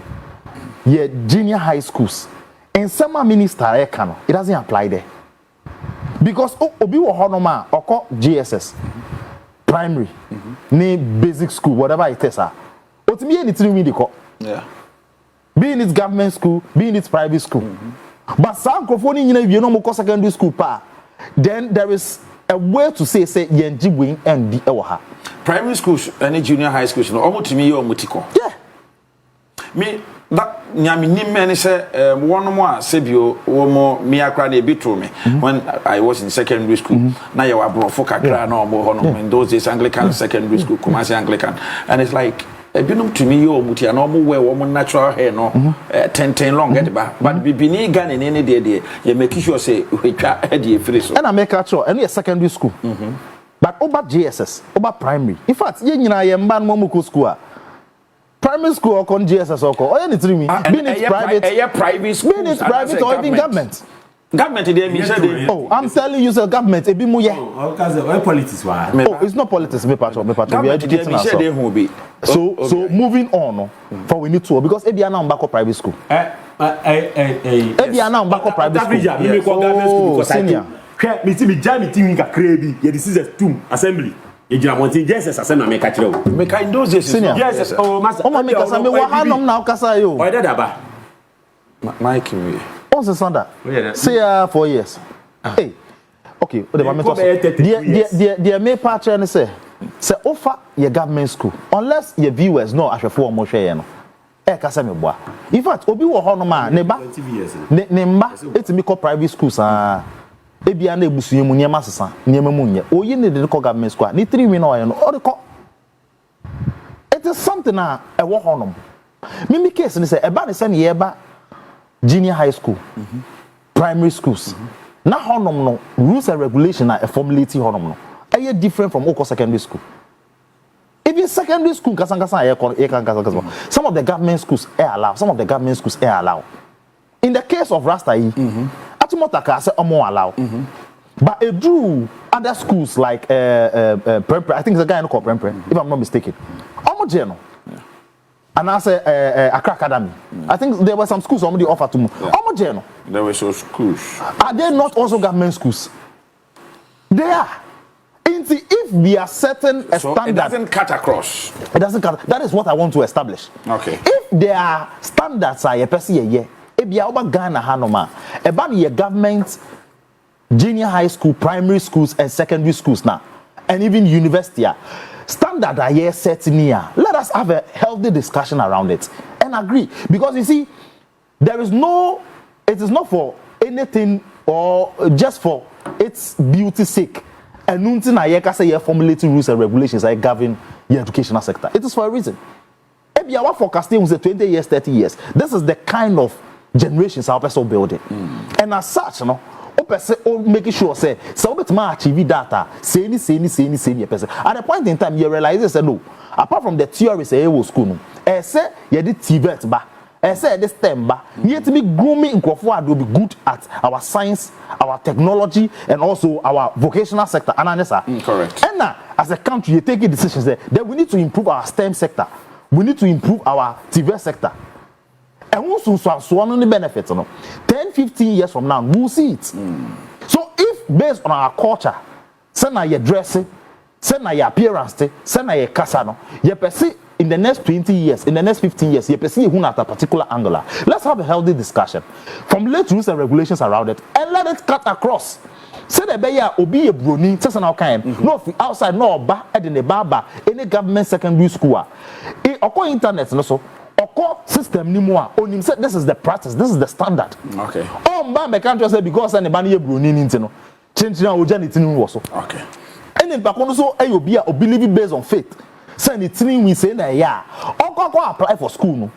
your junior high schools and some minister it doesn't apply there because obi wo honoma oko GSS primary ni basic school whatever it is otimi anything we dey call yeah be in its government school, be in its private school. But some crofoni you know mo secondary school pa. Then there is a way to say yenji wing and the ewaha. Primary schools and junior high schools no almost to me or mutiko. Yeah. Me that nyami ni many say one more sebio womo me akra na ebi to me when I was in secondary school. Na you were brofo kakra na omo hono in those days Anglican secondary school, Kumasi Anglican, and it's like ebinum to me yo muti na omo wear womo natural hair no 10 long at ba but bibini gan in any day you make sure say hwetwa head e free so. And I make a sure any secondary school. But over JSS, over primary. In fact, ye nyina ye mba no mo school. Primary school or con GSS or co. Or anything me. Being it private school. Being it private or even government. Government they me say oh, I'm telling you sir government e bi mu ye. Oh, because why politics why? Oh, it's not politics me part. We are educating ourselves. So moving on for we need to because e bi na mbako private school. E bi na mbako private school. Me go government school because senior. Me ti me jam me ti kakra bi ye decisions tum assembly. Ejina monti Jesus asem na me ka kire o. Me ka in those days. Yes, oh master. O ma me kasa me wa hanom na kasa yo. O dada ba. Mike we. What's the standard? Say 4 years. Hey. Okay, o de ma me to. The me part and say offer your government school unless your viewers know ahwefo mo hwe ye no. E kasa me boa. In fact, obi wo ho no ma ne ba. Ne mba etimi ko private schools ebia na ebusuye mu niema sesa niema mu nye oyi ne de ko government school ni 3 win oye no o ko it is something na e wo honom mimi case ni say e ba ne say ye ba junior high school primary schools na honom no rules and regulation na e formulate honom no e different from oko secondary school. Even secondary school kasankasa some of the government schools allow, some of the government schools allow. In the case of Rasta Atimotaka say omo allow. But it drew other schools like I think it's a guy in called Prempre, if I'm not mistaken. Omo Jeno. And I say Accra Academy. I think there were some schools already offered to me. Omo Jeno. There were some schools. Are they not also government schools? They are. If we are setting a standard, it doesn't cut across. It doesn't cut. That is what I want to establish. Okay. If there are standards, I person ebia oba Ghana hanoma eba no ye government junior high school, primary schools and secondary schools now and even university standard are here set near. Let us have a healthy discussion around it and agree because you see it is not for anything or just for its beauty's sake. And nothing I say you're formulating rules and regulations that govern the educational sector. It is for a reason. If you are forecasting with 20 years, 30 years, this is the kind of generations our person building. And as such, you know, making sure say so bet ma achieve data say any person. At a point in time, you realize say no. Apart from the theory say we school no. Say you did TVET ba. Say this STEM ba. You to be grooming nkrofo will be good at our science, our technology, and also our vocational sector. Correct. And now, as a country, you take decisions there. Then we need to improve our STEM sector. We need to improve our TVET sector. And also, so only benefits, 10, 15 years from now, we'll see it. So, if based on our culture, say na your dressing, say na your appearance, say na your casano, you perceive in the next 20 years, in the next 15 years, you perceive who at a particular angle. Let's have a healthy discussion. Formulate rules and regulations around it, and let it cut across. Say the beya obi e broni, say na kind. No outside, no ba, edin baba, any government secondary school. Oko internet no so. Oko system ni mo a onim say this is the practice, this is the standard. Okay. Ba me can't just say because any ban ye broni ni ntino. Chenchina oja ni tinu wo so. Okay. Any bakono so e obi a obi living based on faith. Say ni tinu we say na ya. Oko apply for school no.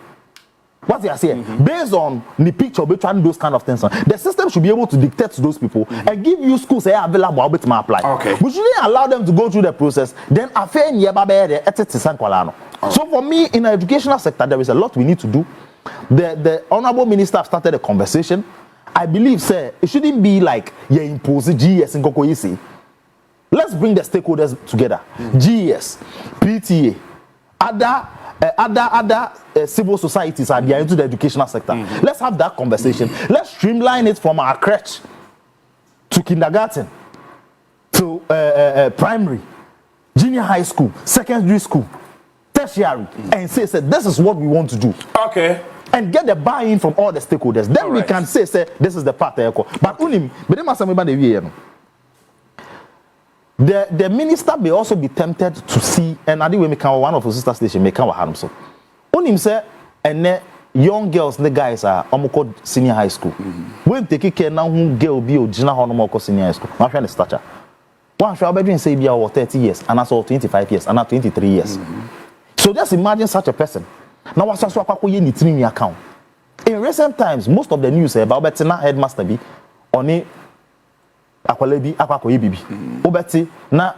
What they are saying, based on the picture, be trying those kind of things. The system should be able to dictate to those people and give you schools say available how to apply. Okay. We shouldn't allow them to go through the process. Then affair in So for me, in the educational sector, there is a lot we need to do. The honorable minister have started a conversation. I believe, sir, it shouldn't be like you impose GS in Kokoisi. Let's bring the stakeholders together. GS, PTA, other civil societies are into the educational sector. Let's have that conversation. Let's streamline it from our crèche to kindergarten to primary, junior high school, secondary school, tertiary, and say this is what we want to do. Okay. and get the buy-in from all the stakeholders. Then we can say this is the path. But unim, but the minister may also be tempted to see, and I think we make one of the sister station make our harm so. Unim say, and young girls, the guys are almost senior high school. When take care now, who girl be original honorable senior high school. My friend is stature. One shall be doing say be our 30 years, and also 25 years, and 23 years. So just imagine such a person. Now what's also a account. In recent times, most of the news about Betina headmaster be on it. Akwalebi akwakoye bibi obeti na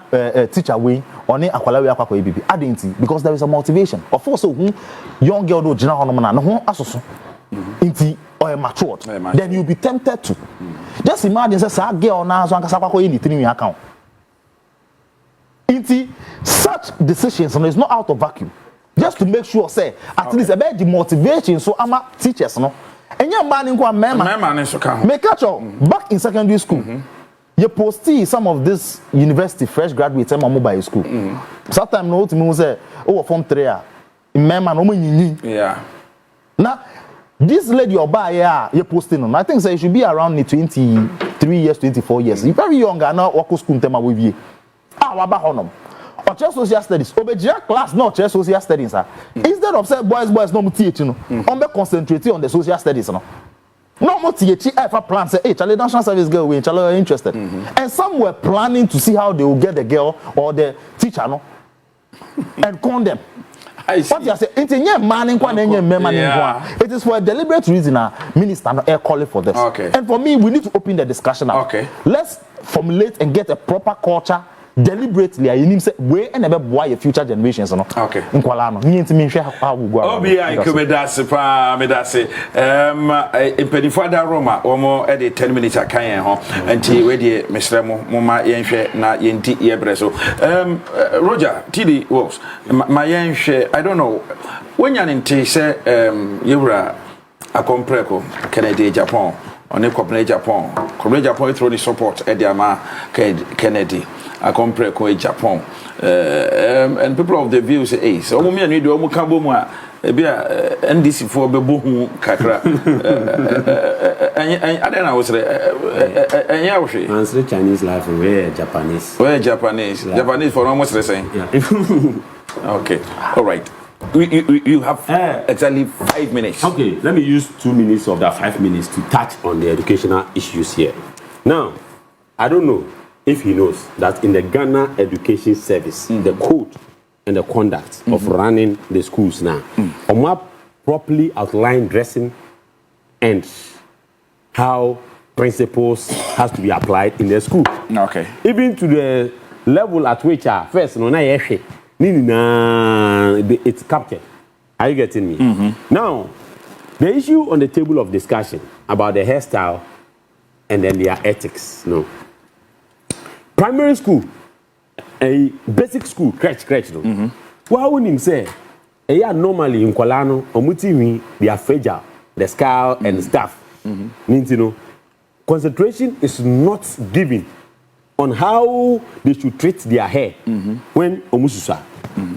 teacher we oni akwalebi akwakoye bibi adenti because there is a motivation of course young girl do gina hono na no ho asoso inti or matured then you'll be tempted to just imagine say girl na so ankasa akwakoye ni tini account inti such decisions is not out of vacuum just to make sure say at least about the motivation so ama teachers no enya man nko mema so ka make catch back in secondary school you post some of this university fresh graduates in mobile school. Sometimes no to me say, oh, form 3 remember no money. Yeah. Now, this lady or buy you posting on. I think say you should be around 23 years, 24 years. You're very young and now work school tema with you. Waba honum. Or just social studies. Obeja class not just social studies. Instead of say boys no teach no. On be concentrating on the social studies no. No more THF plan say, hey, Charlie National Service girl, we Charlie are interested. And some were planning to see how they will get the girl or the teacher, no, and con them. What you say? It's a man in it is for a deliberate reason. Minister no air calling for this. Okay. And for me, we need to open the discussion now. Okay. Let's formulate and get a proper culture. Deliberately, I need say way and never why future generations no. Okay. Nkwala no. Me ntimi hwe how we go. Obi I komedase pa medase. Impedifo da Roma omo e de 10 minutes akan ho. Enti we de mesre mo ma yenhwe na yenti yebre so. Roger TD Wolves. Ma yenhwe I don't know. When you nti say yewura akompreko Kennedy Japan. On a company Japan. Korea Japan through the support Ediama Kennedy. A compare Japan. And people of the view say, hey, so we need to come NDC for Bebu Kakra. And then I was answer Chinese life where Japanese. Where Japanese? Yeah. Japanese for almost the same. Yeah. Okay. All right. You have exactly 5 minutes. Okay, let me use 2 minutes of that 5 minutes to touch on the educational issues here. Now, I don't know if he knows that in the Ghana Education Service, the code and the conduct of running the schools now, more properly outline dressing and how principles has to be applied in the school. Okay. Even to the level at which first no na it's captured. Are you getting me? Now, the issue on the table of discussion about the hairstyle and then their ethics. No. Primary school, a basic school, crèche no. What would him say? Normally in Kolano, Omutimi, they are fragile, the skull and stuff. Means, you know, concentration is not given on how they should treat their hair when Omususa.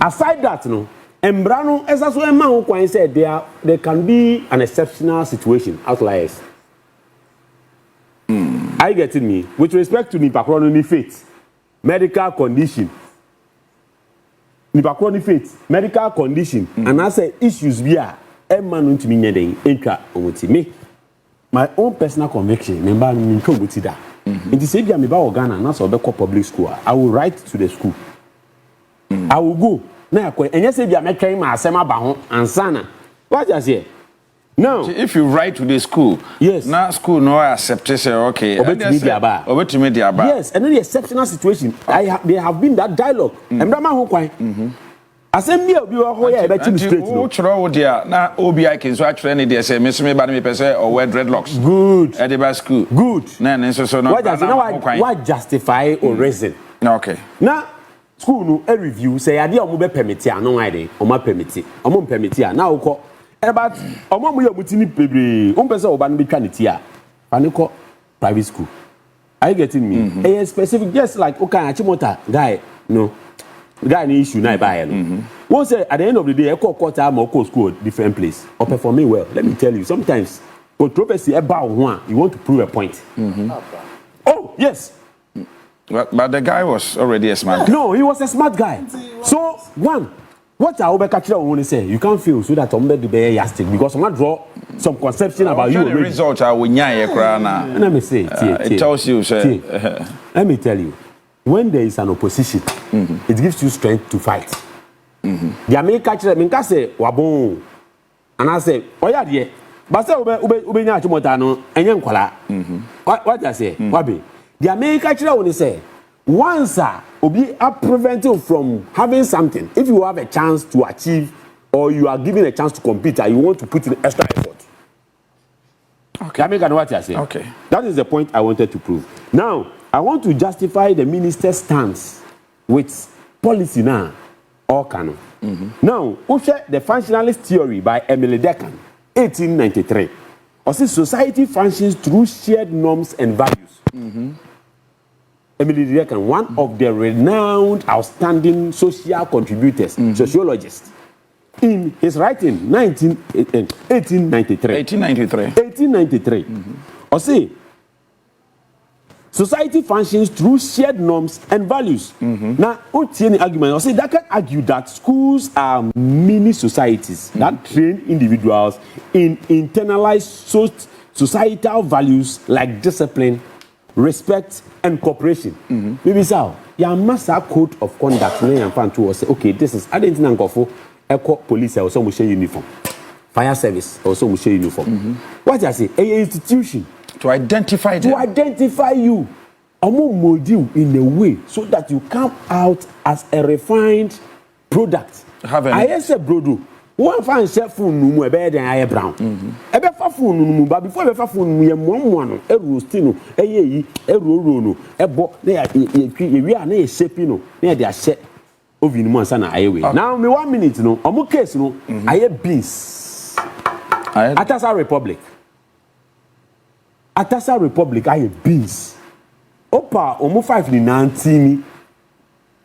Aside that, no, Embrano, as also a man who said there can be an exceptional situation, outliers. Are you getting me? With respect to Nipacroni faith, medical condition. Nipacroni faith, medical condition, and I say issues via a man to me, me. My own personal conviction, member Minko. It is if you are Ghana, not so public school. I will write to the school. I will go. Now, and yes, if you are making my sema bahon and sana. What I say? No. If you write to the school, yes. Now school no accept say okay. Over to media. Yes, and then the exceptional situation. There have been that dialogue. And that man who Assembly obi wa ho ya ebe straight no. Chiro wo dia na OBI kin so atwere ne dia say me so me ba me pese or wear dreadlocks. Good. At the back school. Good. Na so no. What justify or reason? Okay. Now school no a review say ade omo be permit ano why dey omo permit. Omo permit na wo ko. About omo mo ya mutini pebre. Omo pese oba no be twa ne ti a. Fa ne ko private school. Are you getting me? A specific just like okay Achimota guy no. guy ni issue na buy no. One say at the end of the day, I call quarter or call school different place or performing well. Let me tell you, sometimes controversy about one, you want to prove a point. Oh yes. But the guy was already a smart guy. No, he was a smart guy. So one. What I will catch want to say, you can't feel so that I'm the bear yastic because someone draw some conception about you. The result I will and let me say, it tells you, sir. Let me tell you, when there is an opposition, it gives you strength to fight. The American catch me can say wabon, and I say, oh yeah, yeah. But say ube nya chumotano enye nkwala. What I say, wabi. The American catch want to say. Once obi are prevented from having something. If you have a chance to achieve or you are given a chance to compete, you want to put in extra effort. Okay. I make what I say. Okay. That is the point I wanted to prove. Now, I want to justify the minister's stance with policy now or canon. Now, the functionalist theory by Emily Decan, 1893. Or say society functions through shared norms and values. Emily Decan, one of the renowned, outstanding social contributors, sociologist, in his writing, 1893. Or say, society functions through shared norms and values. Now, any argument, or say that can argue that schools are mini societies that train individuals in internalized societal values like discipline, respect, and cooperation. Maybe so. Your master code of conduct. To say, okay, this is. I didn't know eco police also we share uniform, fire service also we share uniform. What I say, a institution to identify them. To identify you, mold you in a way so that you come out as a refined product. I say, Boadu. One fan chef phone no better than I brown. Ebe fa phone no, but before ebe fa phone no, ye mo e roast no, e yi, e ro no, e bo na ye na ye shape no, na dey share oven mo ansa na aye we. Now me 1 minute no, omo case no, aye beans. Atasa Republic aye beans. Opa omo 5 ni 19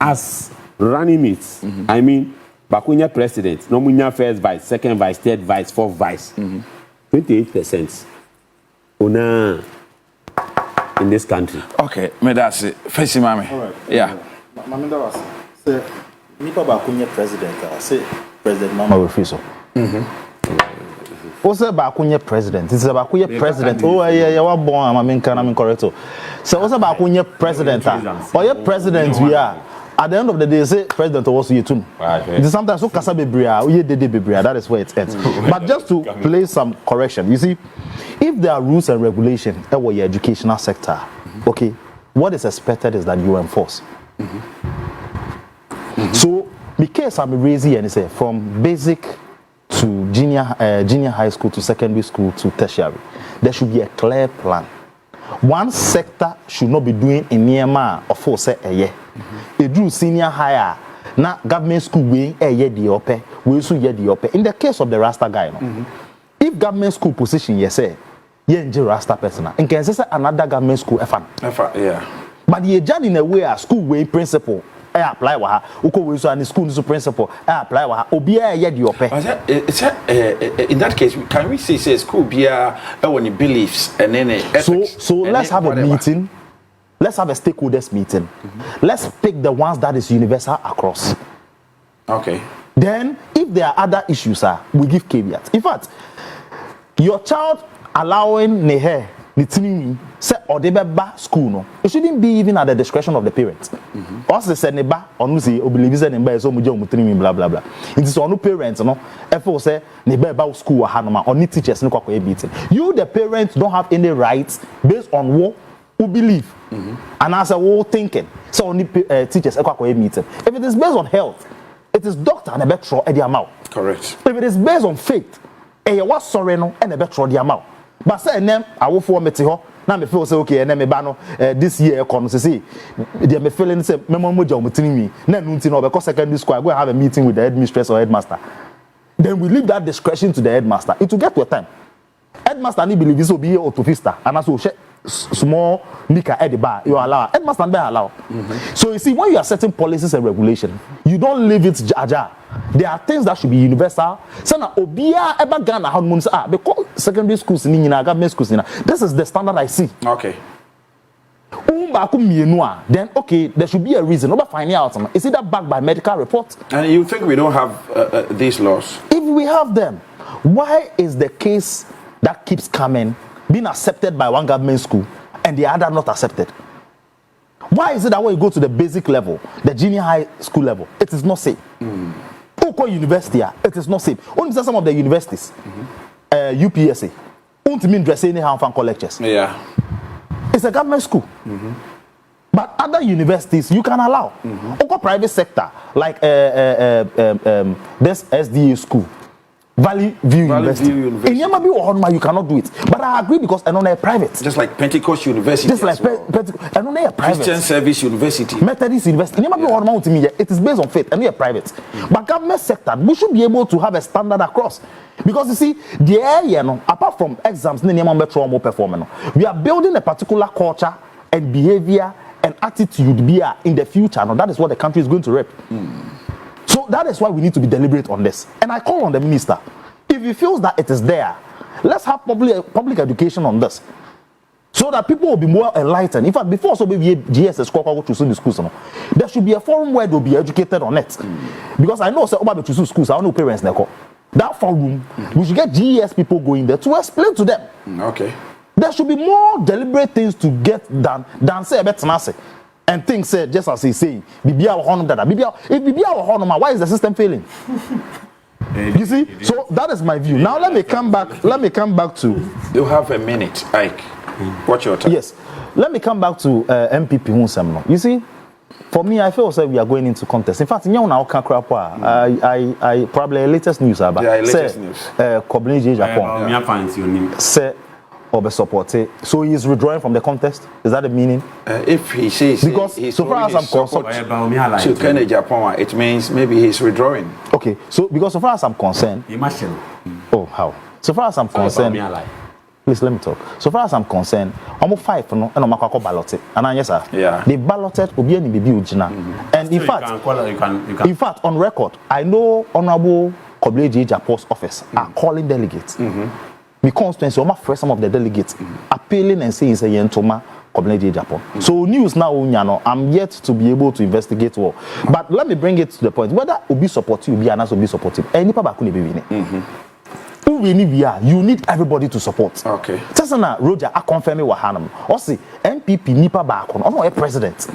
as running mates. I mean Bakunya president, Nomunya first vice, second vice, third vice, fourth vice. 28%. Una in this country. Okay, me that's it. Face mami. All right. Yeah. Mami that was. Say, Nipa Bakunya president. Say President Mama Refiso. What's about Bakunya president? It's about Bakunya president. Oh yeah, what born? I'm correct. So what's about Bakunya president? Or your president we are. At the end of the day, say president was you too. It is sometimes so kasa bebria, we did bebria. That is where it ends. But just to play some correction, you see, if there are rules and regulations in your educational sector, okay, what is expected is that you enforce. So, because I'm raising and say from basic to junior high school to secondary school to tertiary, there should be a clear plan. One sector should not be doing in Myanmar or for say a year. They do senior higher. Now government school we a year the upper, we also year the upper. In the case of the Rasta guy, no? If government school position yes say, ye Rasta person, in can say another government school Yeah. But the agent in a way a school way principle. I apply wa uko we so and school so principle I apply wa obi a ye the upper. In that case, can we say school be when beliefs and then ethics, so let's have whatever. A meeting. Let's have a stakeholders meeting. Let's pick the ones that is universal across. Okay. Then, if there are other issues, we give caveats. In fact, your child allowing nehe nitini say or they ba school no, it shouldn't be even at the discretion of the parents. Also say neba onu say obelieve say neba so mujo mutini blah blah blah. It is on parents no. If say neba ba school wa hanoma or teachers no kwa meeting. You the parents don't have any rights based on what who believe and as a whole thinking. So only teachers ekwa meeting. If it is based on health, it is doctor and a better at the amount. Correct. If it is based on faith, was sorry no and a better the amount. But say them I will form it ho. Now me feel say okay and me ba no this year come say they me feeling say me mo moja omutini mi. Na nunti no because secondary school I go and have a meeting with the headmistress or headmaster. Then we leave that discretion to the headmaster. It will get to a time. Headmaster ni believe this will be autofista and also small nika at the bar, you allow. It must not be allowed. So you see, when you are setting policies and regulation, you don't leave it ajar. There are things that should be universal. So now, Obia ever Ghana how months are because secondary schools in government schools in. This is the standard I see. Okay. Then okay, there should be a reason. Over finding out, is it that backed by medical reports? And you think we don't have these laws? If we have them, why is the case that keeps coming being accepted by one government school and the other not accepted? Why is it that when you go to the basic level, the junior high school level, it is not safe? University, it is not safe. Only some of the universities, UPSA, won't mean dressing anyhow for lectures. Yeah. It's a government school. But other universities, you can allow. Private sector, like this SDA school, Valley View University. In Yamabi or Honma, you cannot do it. But I agree because I know they're private. Just like Pentecost University. Just like I know they're private. Christian Service University. Methodist University. In Yamabi or Honma, to me, it is based on faith and they're private. But government sector, we should be able to have a standard across. Because you see, the area, apart from exams, we are building a particular culture and behavior and attitude in the future. That is what the country is going to rep. So that is why we need to be deliberate on this. And I call on the minister, if he feels that it is there, let's have public education on this. So that people will be more enlightened. In fact, before so be GSS go to the schools, there should be a forum where they'll be educated on it. Because I know about to schools, I know parents that forum, we should get GES people going there to explain to them. Okay. There should be more deliberate things to get done than say better and things said just as he's saying. If Bibia why is the system failing? You see? So that is my view. Now let me come back to. You have a minute, Ike. Watch your time. Yes. Let me come back to MPP Hunsemno. You see, for me, I feel we are going into contest. In fact, I probably latest news about latest news. Japan. Say or support. So he is withdrawing from the contest. Is that the meaning? If he says because so far as I'm concerned, to Japan, it means maybe he's withdrawing. Okay. So because so far as I'm concerned, oh how? So far as I'm concerned. Please let me talk. So far as I'm concerned, almost 5 and I'm balloted. And yes, sir. Yeah. They balloted Obiani Bibi Ujina. And in fact, in fact, on record, I know Honorable Kobleji Japo's office are calling delegates. The constituency, some of the delegates appealing and saying say Yentoma Kobleji Japo. So news now, I'm yet to be able to investigate well. But let me bring it to the point. Whether Obi supportive, Obi Anas Obi supportive, any papa couldn't be winning. You need everybody to support. Okay. Tesana Roger, I confirm what Hanam. Or say MPP Nipa back on a president.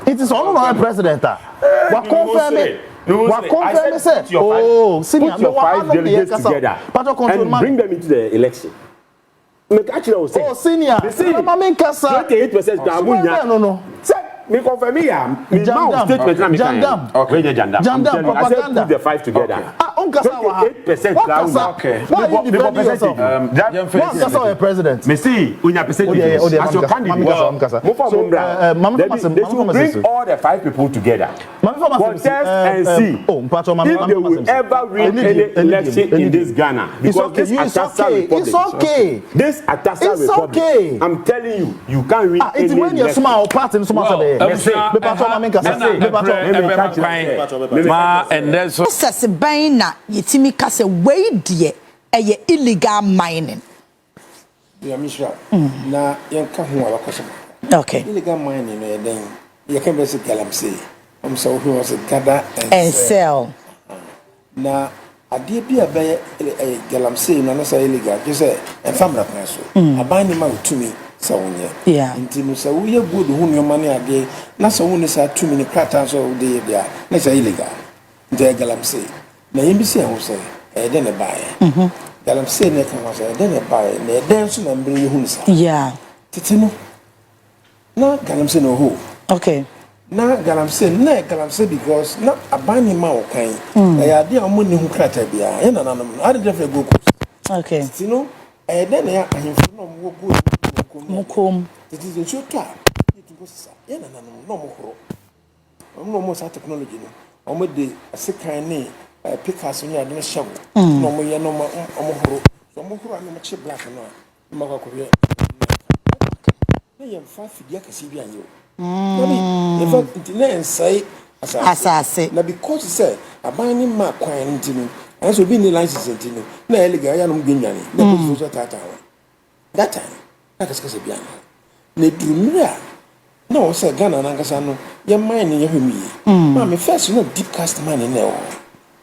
It is on a president. What confirm it? What confirm it? Oh, put your 5 delegates together and bring them into the election. Actually, say, oh, senior. 28% no. Me confirm me Jandam propaganda. Put the 5 together. Okay. 8%. Okay. Why you defending yourself? One a president. Me see, unya percentage as your candidate. They should bring all the 5 people together. Contest and see if they will ever win any election in this Ghana. Because this Atasa Republic. It's okay. This Atasa Republic. I'm telling you, you can't win any election. It's when you're small part in small and then so na yetimi kase wey die eye illegal mining. Yeah, Mishra. Na yanka ho ala kwasem. Okay. Illegal mining no yeden. You can be say galamsey. So who was gather and sell. Na ade bi abaye galamsey no na say illegal. Just say en famra plan so. Aban ni ma utumi sa wonye. Yeah. Nti no say wo ye good hu no mane ade na so woni sa tumi ni krata so wo de bia. Na say illegal. Nti galamsey. Na yimbi say ho say de ne bae. Galamsey ne kan wa say de ne bae. Na den so na mbre ye hu sa. Yeah. Titi no. Na galamsey no ho. Okay. Na galamsey because na abani ma okan na ya de omo ni hu krata bia e na nanom no ade defe go ko. Okay. Titi no de na ya ahemfo no mo go mukom. Titi ze chuta itu go sa e na nanom no mo horo. No mo sa technology no omo de asekan ni pikas ni ade na shawo no mo ye no mo horo so mo horo na mo che black no ma ko ko ye na yɛn fa fidie akɛse bi anyɛ o na bi yɛfa nti na yɛn nsɛe asase na because sɛ aban ne ma kwan nti no ɛnso obi ne license nti no na yɛ legal yɛ nom gwenwane na police so tata wa that time na kɛse bi anyɛ na durumire a na o sɛ Ghana nankasa no yɛ mine ne yɛ hwemi ma me first no deep cast mine ne ɛwɔ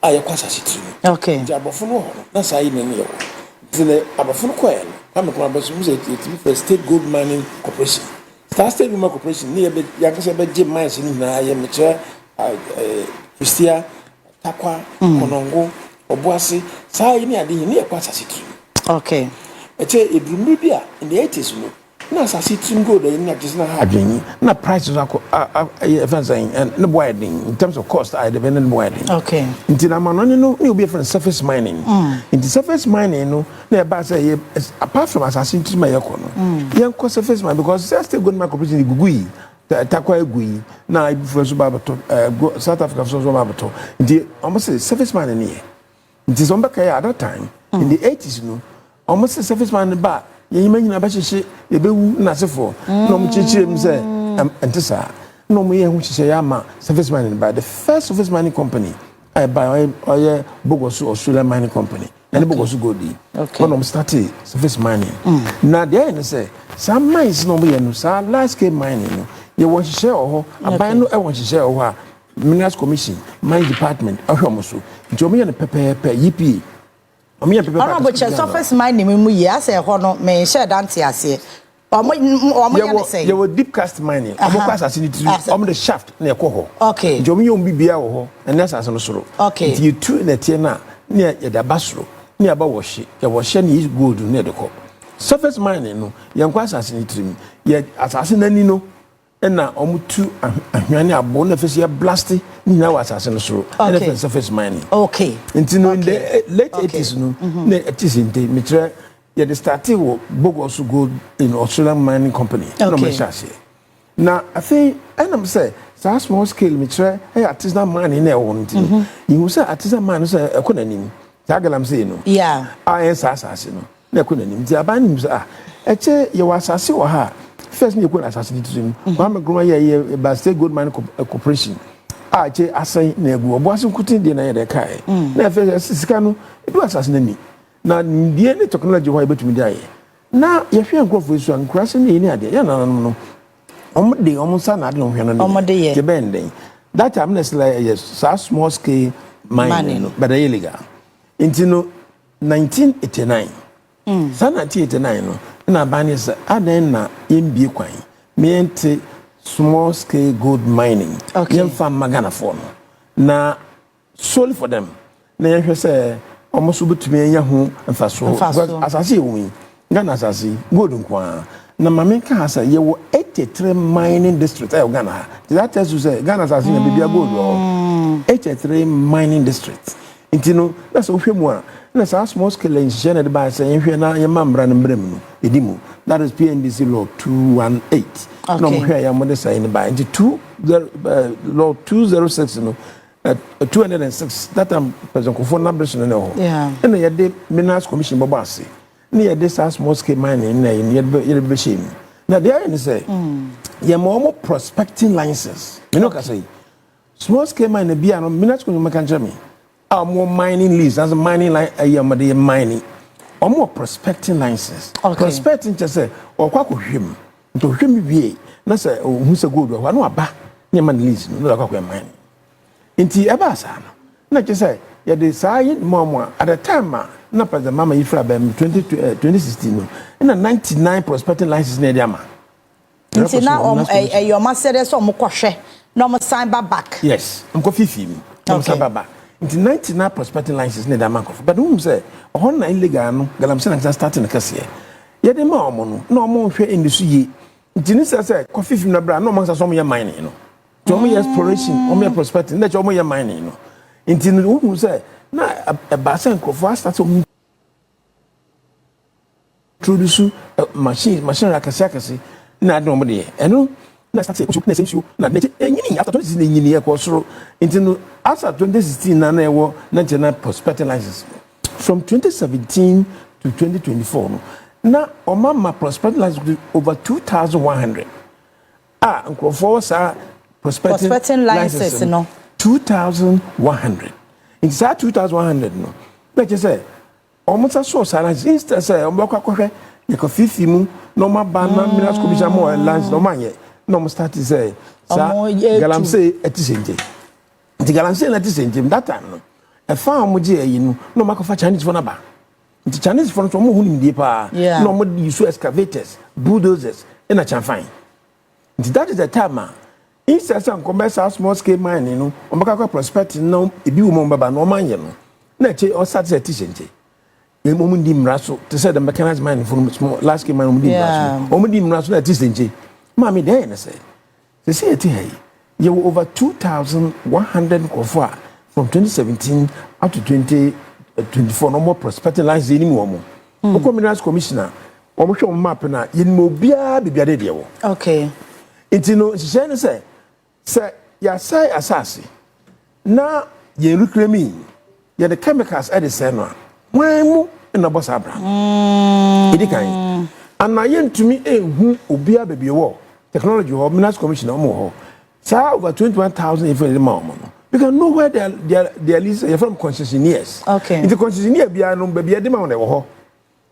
a yɛ kwasa sitiri no okay nti abɔfo no hɔ na saa yi ne ne yɛ wɔ nti ne abɔfo no kɔɛ no kama kuma bɛ so mu sɛ ɛtumi fɛ state gold mining corporation state gold mining corporation ne yɛ kasa bɛ gye mines ne nyinaa yɛ mekyerɛ Christia Takwa Konongo Obuasi saa yi ne ade yi ne yɛ kwasa sitiri okay ɛkyɛ edurumiri bi a in the 80s no na asase trim gold ɛyɛ na gyesina ha adwenyi na prices akɔ ɛfɛn and no widening in terms of cost I dependent widening okay nti na ma no ne obi efɛn surface mining nti surface mining no na ɛba sɛ apart from asase trim ɛyɛ kɔ no yɛn kɔ surface mining because state gold mine corporation gugu yi Takwa egu yi na ibu so ba beto South Africa so ba beto nti almost surface mining ne yɛ nti so mbɛka yɛ at that time in the 80s no almost surface mining ba yɛn nyina ba hyehye yɛbɛwu na asefo na ɔmo kyerɛkyerɛ mu sɛ ɛnte saa na ɔmo yɛ ho hyehyɛ yɛ ama surface mining ba the first surface mining company by ɔyɛ Bogosu Australian mining company ɛne Bogosu gold yi when ɔmo started surface mining na deɛ yɛ ne sɛ saa mines na ɔmo yɛ no saa large scale mining no yɛ wɔ hyehyɛ wɔ hɔ aban no ɛwɔ hyehyɛ wɔ hɔ a Minerals Commission Mine Department ahwɛ ɔmo so nti ɔmo yɛ no pɛpɛɛpɛ EPA Honorable Chair, surface mining mu yi asɛ hɔ no me hyɛ dante ase. Ɔmo yɛ ne sɛ. Yɛ wɔ deep cast mining. Ɔmo kɔ asase ne tiri. Ɔmo de shaft na ɛkɔ hɔ. Okay. Nti ɔmo yɛ ɔmo bibia wɔ hɔ. Ɛne asase no soro. Okay. Nti yɛ tu na tie na ne yɛ de aba soro. Ne yɛ aba wɔ hye. Yɛ wɔ hye ne yi gold ne yɛ de kɔ. Surface mining no yɛn kɔ asase ne tiri. Yɛ asase n'ani no ɛna ɔmo tu ahwani abo na fɛsi yɛ blast ni na wɔ asase no soro. Okay. Ɛna fɛ surface mining. Okay. Nti no in the late 80s no na ɛtis nte mekyerɛ yɛ de started wɔ Bogosu gold in Australian mining company. Na ɔmo hyɛ ase. Na afei ɛnam sɛ saa small scale mekyerɛ ɛyɛ artisanal mining na ɛwɔ nti no. Yihu sɛ artisanal mining sɛ ɛkɔ n'anim. Saa galamsey no. Yeah. A ɛyɛ saa asase no na ɛkɔ n'anim. Nti aban nim sɛ ɛkyɛ yɛ wɔ asase wɔ ha. First me yɛkɔ asase ne tiri mu. Kwame Nkrumah yɛ ba state gold mining corporation. A che asan na egu oboase nkutin de na yɛ de kae na afɛ sika no edu asase na ni na ndie ne technology hɔ ebetumi de ayɛ na yɛhwɛ nkrofo isu ankrase ne ni ade yɛ nanom no ɔmo de ɔmo sa na ade no hwɛ no ɔmo de yɛ bɛnden that time na sɛ yes small scale mining no but illegal nti no 1989 sa 1989 no na ban ne sɛ adan na yɛmbie kwan miente small scale gold mining. Okay. Yɛmfa magana for no. Na solely for them. Na yɛhwɛ sɛ almost betumi anya ho mfaso. Because asase yɛ won. Ghana asase gold nkwa. Na mame ka sɛ yɛwɔ 83 mining district ɛwɔ Ghana ha. That tells you say Ghana asase na bibia gold wɔ. 83 mining districts. Nti no na sɛ wohwɛ mu a na saa small scale nhyehyɛ na de ba sɛ yɛhwɛ na yɛma mbra no mbra mu no. Edi mu. That is PNDC law 218. Okay. No more ya mode say in by into law 206 no 206 that time person ko phone number no. Yeah. And ye de Minerals Commission bobo ase. Na ye de small scale mining na ye be shame. Na there you say ye more prospecting licenses. Me no ka say small scale mining bia no Minerals Commission kan tell me. More mining lease as a mining like ye mining. Or more prospecting licenses. Okay. Prospecting just say or kwa ko hwem. Nto hwem wie na sɛ ohu sɛ gold wa no aba ne man lease no la kwa mine nti eba sa no na kyɛ sɛ yɛ de saa yi mɔmɔ at the time na president mama yi fra bam 2016 no na 99 prospecting licenses na de ama nti na ɛyɛ ɔma sɛ dɛ sɛ ɔmo kɔhwɛ na ɔmo sign back yes ɔmo fifi mi ɔmo sign back nti 99 prospecting licenses na de ama kɔfo but whom sɛ ɔhɔ na illegal no galamsey na starting na kɛseɛ yɛ de ma ɔmo no na ɔmo hwɛ indisu yi Jini say coffee from the brand, no man some your mining, you know. To me exploration, or prospecting, that's all your mining, you know. Until who say, na a basin for us, that's all introduce machine like a circus, not nobody. And no, that's you, not after 2016 year course until after 2016, none were 99 prospecting licenses. From 2017 to 2024, na omama prospecting license over 2,100 nkrofo sa prospecting license no 2,100 in sa 2,100 no like say omusa so sa license instead say ombakwa kwhwe yekofifi mu no maba na minas commission mo license no manye no start say sa galamsey etisenje nti galamsey na etisenje that time no e fa omoje ayi no makofa Chinese for na ba nti Chinese for no mo hunim die pa no mo use excavators bulldozers na chanfine nti that is the time instead of commercial small scale mining no ombakwa prospecting no ebi wo mo baba no manye no na che o start etisenje e mo ndi mraso to say the mechanized mining from small large scale mining mo ndi mraso o mo ndi mraso na etisenje mami dey na say say it here you were over 2,100 kofa from 2017 up to 2024 no more prospecting lines anymore mo community commissioner o mo hwe map na yin mo bia bibiade de wo okay it no she say ya say asase na ye reclaiming ya the chemicals at the center wan mu na boss abra edikan ana yentumi ehu obia bebie wo technology or Minas Commission or so over 21,000 if the mom because know where they are least from concessionaires. Okay. The concessionaire bia no baby adema on ho.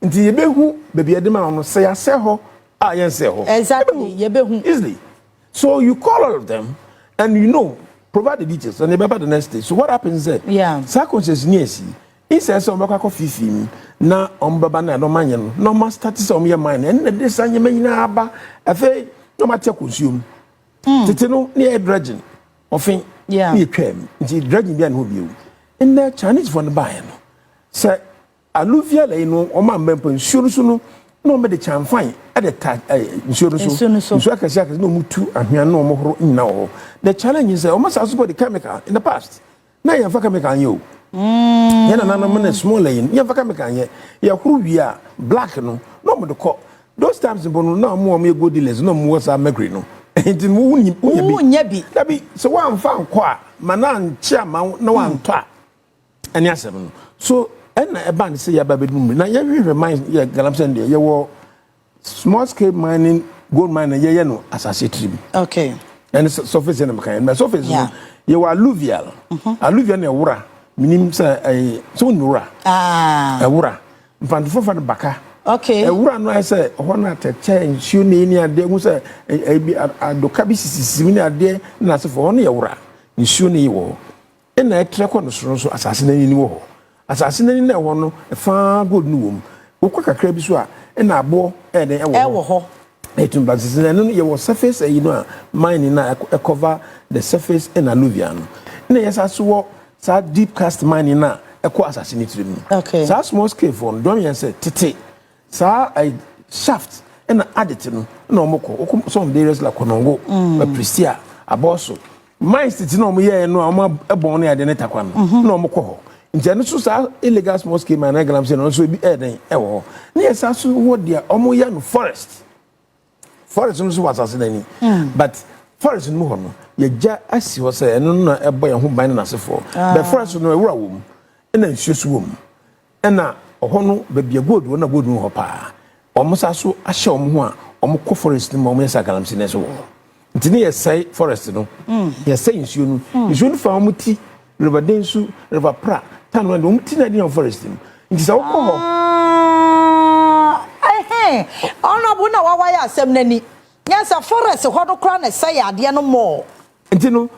Nti ye behu baby adema no say say ho yen say ho. Exactly. Ye behu easily. So you call all of them and you know provide the details and they be the next day. So what happens there? Yeah. Sa concessionaires instead so mbakwa ko fifi na ombaba na no manye no ma start some your mind and the sanye manyina aba afa no matter consume tete no near dredging often near twem nti dredging bia no bio in the Chinese for the buy no say aluvia le no o ma mbempo nsuo so no me de chanfan at the nsuo so akasi no mutu ahia no mo horo nyina wo the challenge is almost as about the chemical in the past na ya fa chemical yo yana na na small lane ya fa chemical ya huru wi black no mo de ko those times in Bono, no more me go dealers, no more as a megri no. And in Wunyabi, Labi, so one found qua, Manan, Chairman, no one twa. And yes, so, and a band say a baby room. Now, you remind you, Galamsen, you were small scale mining, gold mining, no, as I say to you. Okay. And it's surface in the kind. My surface, you are alluvial, alluvial, a wura, meaning a soon wura. A wura. Fanfo for the baka. Okay. Wura no I say hona tete nsuo ne ni ade hu say adoka bi sisi ni ade na se for hona ye wura nsuo ne wo e na etreko no soro so asase na ni wo asase na ni na wo no fa gold no wo ukwa kakra bi so a e na abo e de e wo ho etum ba sisi na no ye wo surface e no a mine na e cover the surface in alluvial no na yes aso wo sa deep cast mine na e ko asase ni tiri mu okay sa small scale for don ye say tete sa a shaft and added no omoko some areas like Konongo Pristia aboso mines titi no mo ye no am ebon na ade ne takwa no omoko ho nti eno so sa illegal small scale mine galam say no so bi eden e wo na yesa so wo dia omo ya no forest no so was asenani but forest no ho no ye ja asi ho say eno no ebo ye ho ban na sefo the forest no ewura wo mu na nsusu wo mu na ohono babia gold wona gold no ho pa omusa so ahye omho a omko forest no mo yesa galamsi ne so ntini yesai forest no yesai nsuo no fa omuti river densu river pra tanu and omuti na di forest no nti sa wokọ ho ono bu na wawa ya asem nani yesa forest ho do kra na sai ade no mo nti no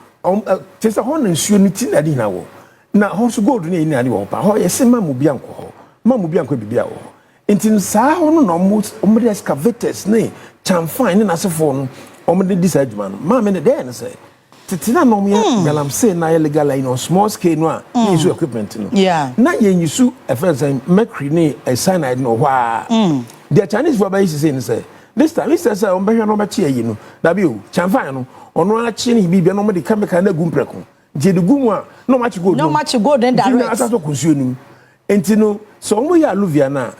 tesa ho na nsuo no ti na di na wo na ho so gold ni ade wo pa ho yese mamu bia nko ho mamu bia nko bibia wo nti saa ho no omde excavators ne chamfan ne nasefo no omde disadwuma no ma me ne dey ne say titina no me galamsey na illegal line small scale no a use equipment no na yen use a friend mercury ne cyanide no hwa the Chinese for by say this time is say ombehwe no meche yi no da bi o chamfan no ono a chi ne bibia no omde chemical na gumpreko je de gumu a no match gold and direct asaso konsuo enti no so omo ya aluvia na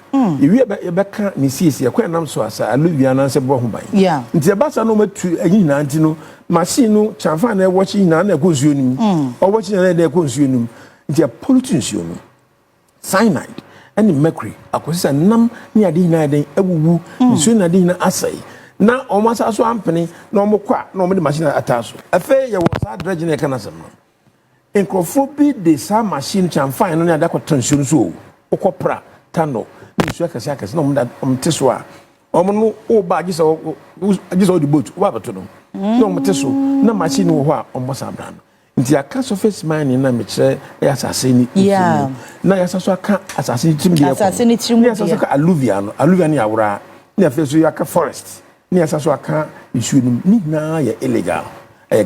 ewie e beka ne siesie kwa nam so asa aluvia na se bo ho ban nti e basa no matu anyina nti no machine no chamfa na e watch nyina na konsuo nim o watch na e konsuo nim nti e pollute nsuo no cyanide ɛne mercury akɔsisa nam ne ade hina den awuwu nsuo na ade hina asɛe na ɔmo asa so ampene na ɔmo kwa na ɔmo de machine ataso afei yɛ wɔ saa dredge ne kana sɛm no nkrofo bi de saa machine chamfan no ne ada kɔ tension so okɔpra tano ne nsuo akɛse na ɔmo da ɔmo te so a ɔmo no o ba agisa o di boat o ba beto no na ɔmo te so na machine wɔ hɔ a ɔmo sa bra no nti aka surface mining na mekyerɛ ɛyɛ asase ni na yɛasa so aka asase ni tirim deɛ asase ni tirim deɛ yɛasa so aka alluvial ni awura na afei so yɛaka forest na yɛasa so aka nsuo no ni na yɛ illegal ɛyɛ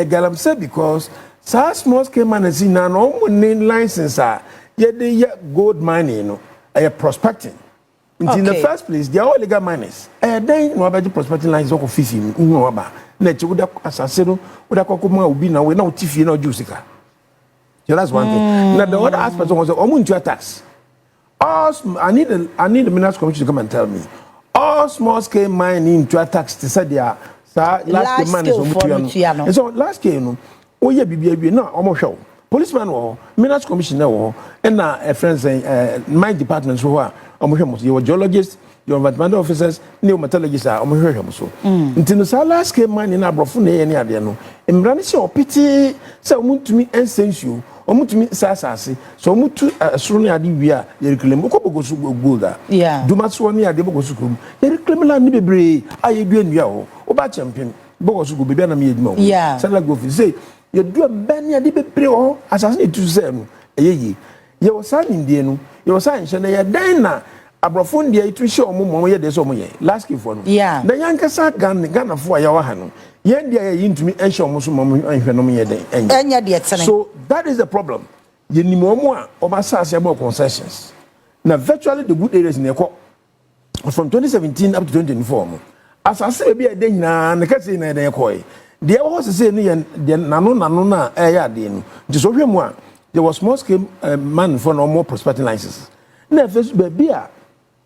galamsey because saa small scale miners na ɔmo ne license a yɛde yɛ gold mining no ɛyɛ prospecting. In the first place, they are all legal miners. Then no about prospecting lines of fishing. Na che woda asasero woda kokoma obi na we na otifie na ojusika. So that's one thing. Now the other aspect was omuntu tax. I need the Minerals Commission to come and tell me. All small scale mining to tax to say they are large scale miners omuntu. And so last scale no oye bibia na omo hwe. Policeman wo Minerals Commission na wo and na friends my department so your geologists, your environmental officers, new metallurgists are so. Until the last came mine in Abrofune any idea no. And Branish or pity, so moon to me and sense you, or moon to me sassy, so moon to a sooner idea, you reclaim Okobosu Golda. Yeah. Do much one near the Bogosum. You reclaim Landy Bray, I do and yao, or bad champion, Bogosu be better me. Yeah. Sala go say, you do a banya de Bray, as I need to say, ye. You were signing Dienu, you were signing Shana Dana, Abrofund, to show more yet there's only last for no. Yeah. The young Cassa Ghana for Yawahano. Yet they are into me and show Muslim and Phenomena. So that is the problem. You need more of Assassin more concessions. Now, virtually the good areas in the court from 2017 up to 2024. As I say, be a day now, and the case in the coy. There was a say, Nano, just over one. There was small scale man for no more prospecting licenses. Now, first, baby,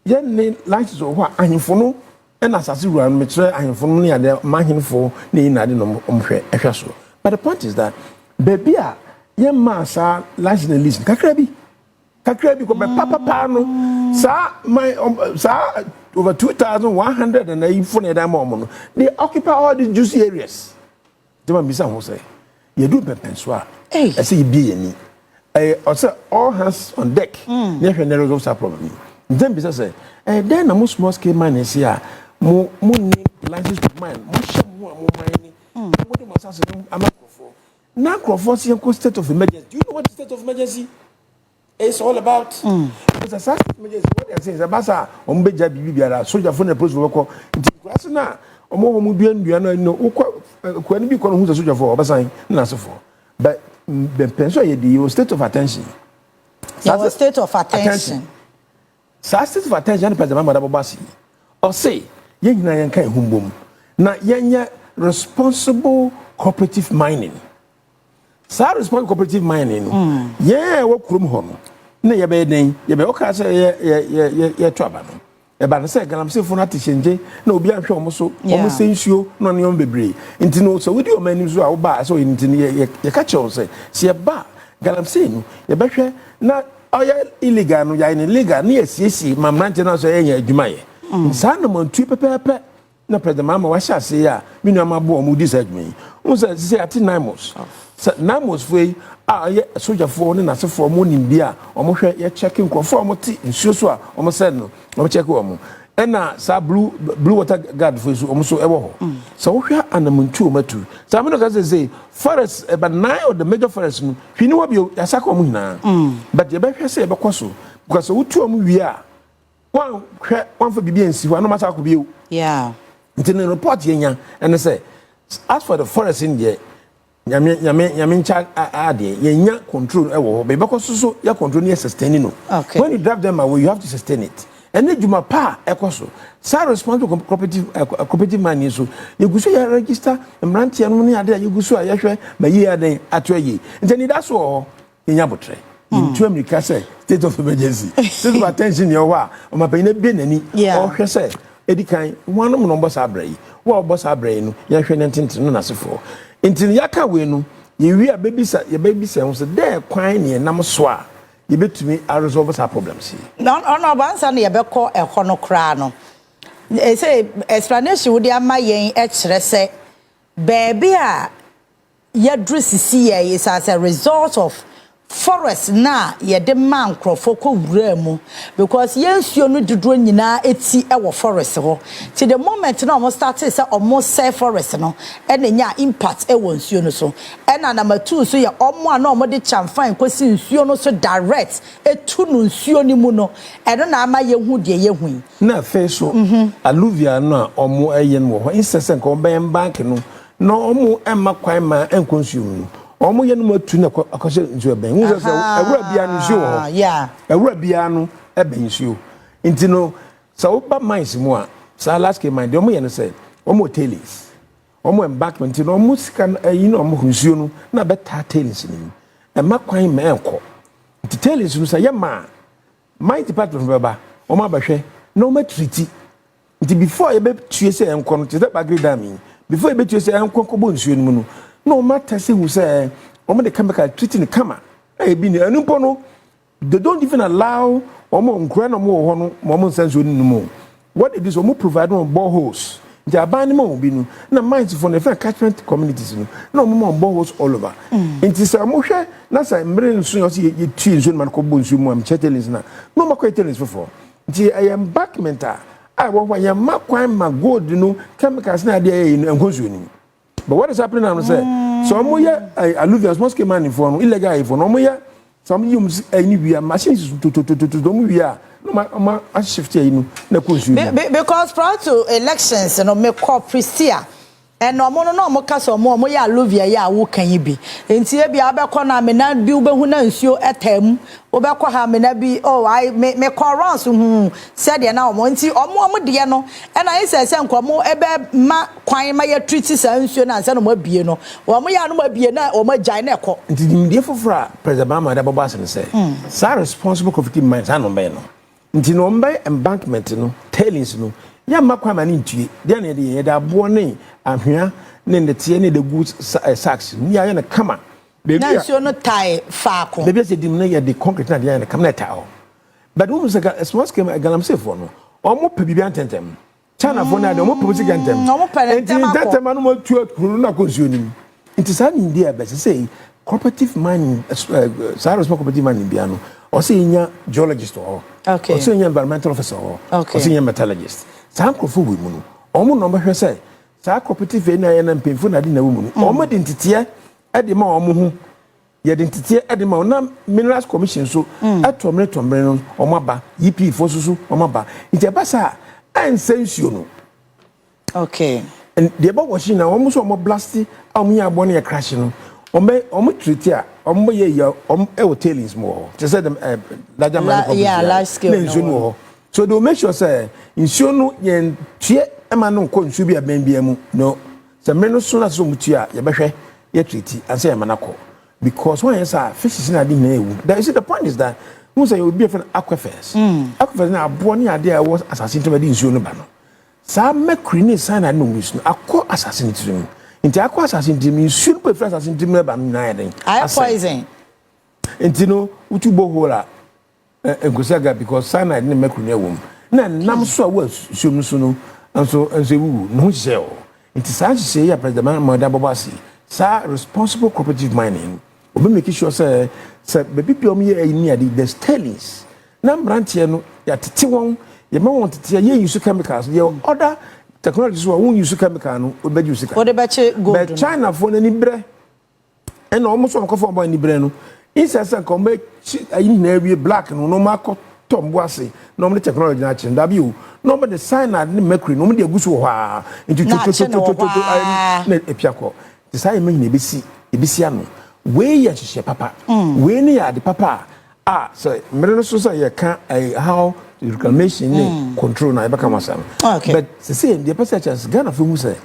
yen licenses or what I for and as I see, I'm mature, I am for money at the margin for the But the point is that, baby, yen massa license list, Kakrebi, come Papa Pano, sir, my sir, over 2,100 and a phone at that moment. They occupy all these juicy areas. The one Missa will say, you do Penswa. I say, be any. Also, all hands on deck. Never there was a problem. Then because say, then a most small scale mine is here. More license to mine. More mining. What must I say? I'm not for. Now, Crawford, state of emergency. Do you know what the state of emergency is all about? It's a state of emergency. What they are saying is about Ombeja Bibiara, soldier from the post worker. It's now. Omo mubian biano no. When we call who's a soldier for Obasan, not so for. But the pension you state of attention. Yeah, state of attention. State of attention, President Madabasi. Or say, yen na yen kai humbum. Na yen responsible cooperative mining. Sa responsible cooperative mining. Yeah, what krum hono. Na ye be den, ye be oka say ye twaba no. E ba say galamse fo na tishenje na obi ahwe omo so omo sensuo no ne on bebre nti no so we di o mani so a wo ba so nti ye ka che o say se ba galamse no ye behwe na oya illegal no ya ni legal na ye siesi mamrante na so ye adwuma ye sa na mantu pepepe na president mama wa sha se ya mi nu amabo o mu di sa adwuma yi wo say ati Namos way soldier for na for money bia omo hwe ye checking crofo omo ti nsuo so a omo said no omo check omo na sa blue water guard for so omo so ewo ho so wo hwe anamuntu omatu sa me no ka say forest but nine of the major forests no hwini wo bio ya saka omo hina but ye be hwe say e be koso because wo tu omo wi a wan hwe wan fa bibia nsi ho no masa ko bio yeah ntin report yenya and say as for the forest in there Yamin chak ade yenya control ewo be because so ya control near sustaining no when you drive them away you have to sustain it and then juma pa ekoso sa responsible cooperative money so you go so ya register mrantie no ne ade you go so ya hwe ma yi ade atoye ntani da so yenya botre into America say state of emergency state of attention your wa o ma pe na be nani o hwe say edikan one no boss abrai wo boss abrai no ya hwe ntintin no nasefo Until yaka we no, ye we a baby sa, ye baby sa, so there quine ye nam swa. you bet me I resolve our problems. No once and ye be call e ho no kra no. E say explanation would am yen e kire say baby a ye dressisi ye is as a result of forest na ye de man crofo ko wura mu because yensuo no dudro nyina eti e wo forest ho till the moment na almost started say almost say forest no e na nya impact e wo nsuo no so e na number 2 so ye omo a na omo de chamfan kwesi nsuo no so direct etu no nsuo ni mu no e no na ama ye hu de ye hu na fe so alluvia no omo ayen wo ho insese ko ben bank no omo emma kwan ma enkonsuo no omo ye no matu na akose nsuo ben hu se awura bia no nsuo ho yeah awura bia no e ben nsuo nti no sa oba mines mu a sa last mine de omo ye no se omo tailings omo embankment no omo sika yi no omo nsuo no na beta tailings ni e makwan ma enko nti tailings no sa ye ma mine department baba omo abahwe na omo treat nti before ye be tue se enko no te da bagri dami before ye be tue se enko ko bo nsuo no mu no matter say who say omo the chemical treating the kama e bi ni anumpo no they don't even allow omo nkura no mo ho no omo nsanso ni no what it is omo provide on boreholes the abani mo bi no na mines for the catchment communities no omo boreholes all over nti say omo hwe na say mbre nso yo say ye tue nso man ko bo nso mu am chetelins na no ma ko chetelins for nti embankment I want ya makwan ma gold no chemicals na dey enkonso ni. But what is happening now? Say, so omoya alluvials must come in for illegal for omoya. Some use any we are machines to we are no ma shift here na because prior to elections no me call Pristia and no mo kasa mo ya alluvia ya wo kan yi bi enti e bia abekọ na me na bi ubehu na nsuo etam obekọ ha me na bi oh I me call rounds said ya na omo enti omo de no e na ise nkomo ebe ma kwan ma ya treat sa nsuo na ansa no mo abie no omo ya no mo abie na omo jai na ekọ enti die fofra president Bama da bobo asen say sa responsible committee minds anombe no enti no mbe embankment no tailings no ya makwa mani ntue de na de da bo ne ahwea ne ndetie ne the good sacks ni ya na kama baby na nsuo no tie faako baby say dim na ya the concrete na de ya na kama na tie ho but wo say small scale galamsey for no omo pe bibia ntentem China for na de omo pe bisi gantem omo pe ntentem no mo tuo kuru na konsuo ni nti sa ni dia be say cooperative mining Saros cooperative mining bia no o say nya geologist o okay o say nya environmental officer o okay o say nya metallurgist sa nkofo we mu no omo no behwe say sa cooperative na ya na mpemfo na de na wo mu no omo de ntitiye e de ma omo hu ye de ntitiye e de ma na minerals commission so atomre no omo ba EP fo susu omo ba nti ba sa ansensuo no okay and the about washing na omo so omo blast omo ya abo na ya crash no omo treat ya omo ye ya omo e tailings mo to say them larger man yeah large scale no so they will make sure say nsuo no ye tue ema no nko nsuo bi aben bia mu no se me no so na so mutua ye behwe ye treat and say ema na ko because when you say fishes na dey na ewu that is the point is that who say you be for aquifers aquifers na abo ne ade a was assassin to be nsuo no ba no sa mercury ni sign na no mus no akọ assassin to nti akọ assassin to me nsuo no pe for assassin to me ba na ya den I poison nti no utubo hola enkosaga because cyanide ne mercury na wom na nam so a wa suom so no anso wu no hye o nti sa hye ya president Bama da bobasi sa responsible cooperative mining obi make sure say baby piom ye ni ade the tailings na branche no ya tete won ye ma won tete ye use chemicals ye other technologies so won use chemical no obi use ka o de beche gold but China for ni bre and almost on kofo boy ni bre no insasa ko me ayi na wie black no ma ko tombo ase no mo technology na chin da bi o no mo the cyanide ne mercury no mo de agusu ho ha into na epiako the sai me na ebisi ano we ya hye papa we ne ya de papa so mere no so say ya ka how reclamation ne control na ebaka masam but say the percentage Ghana for mu say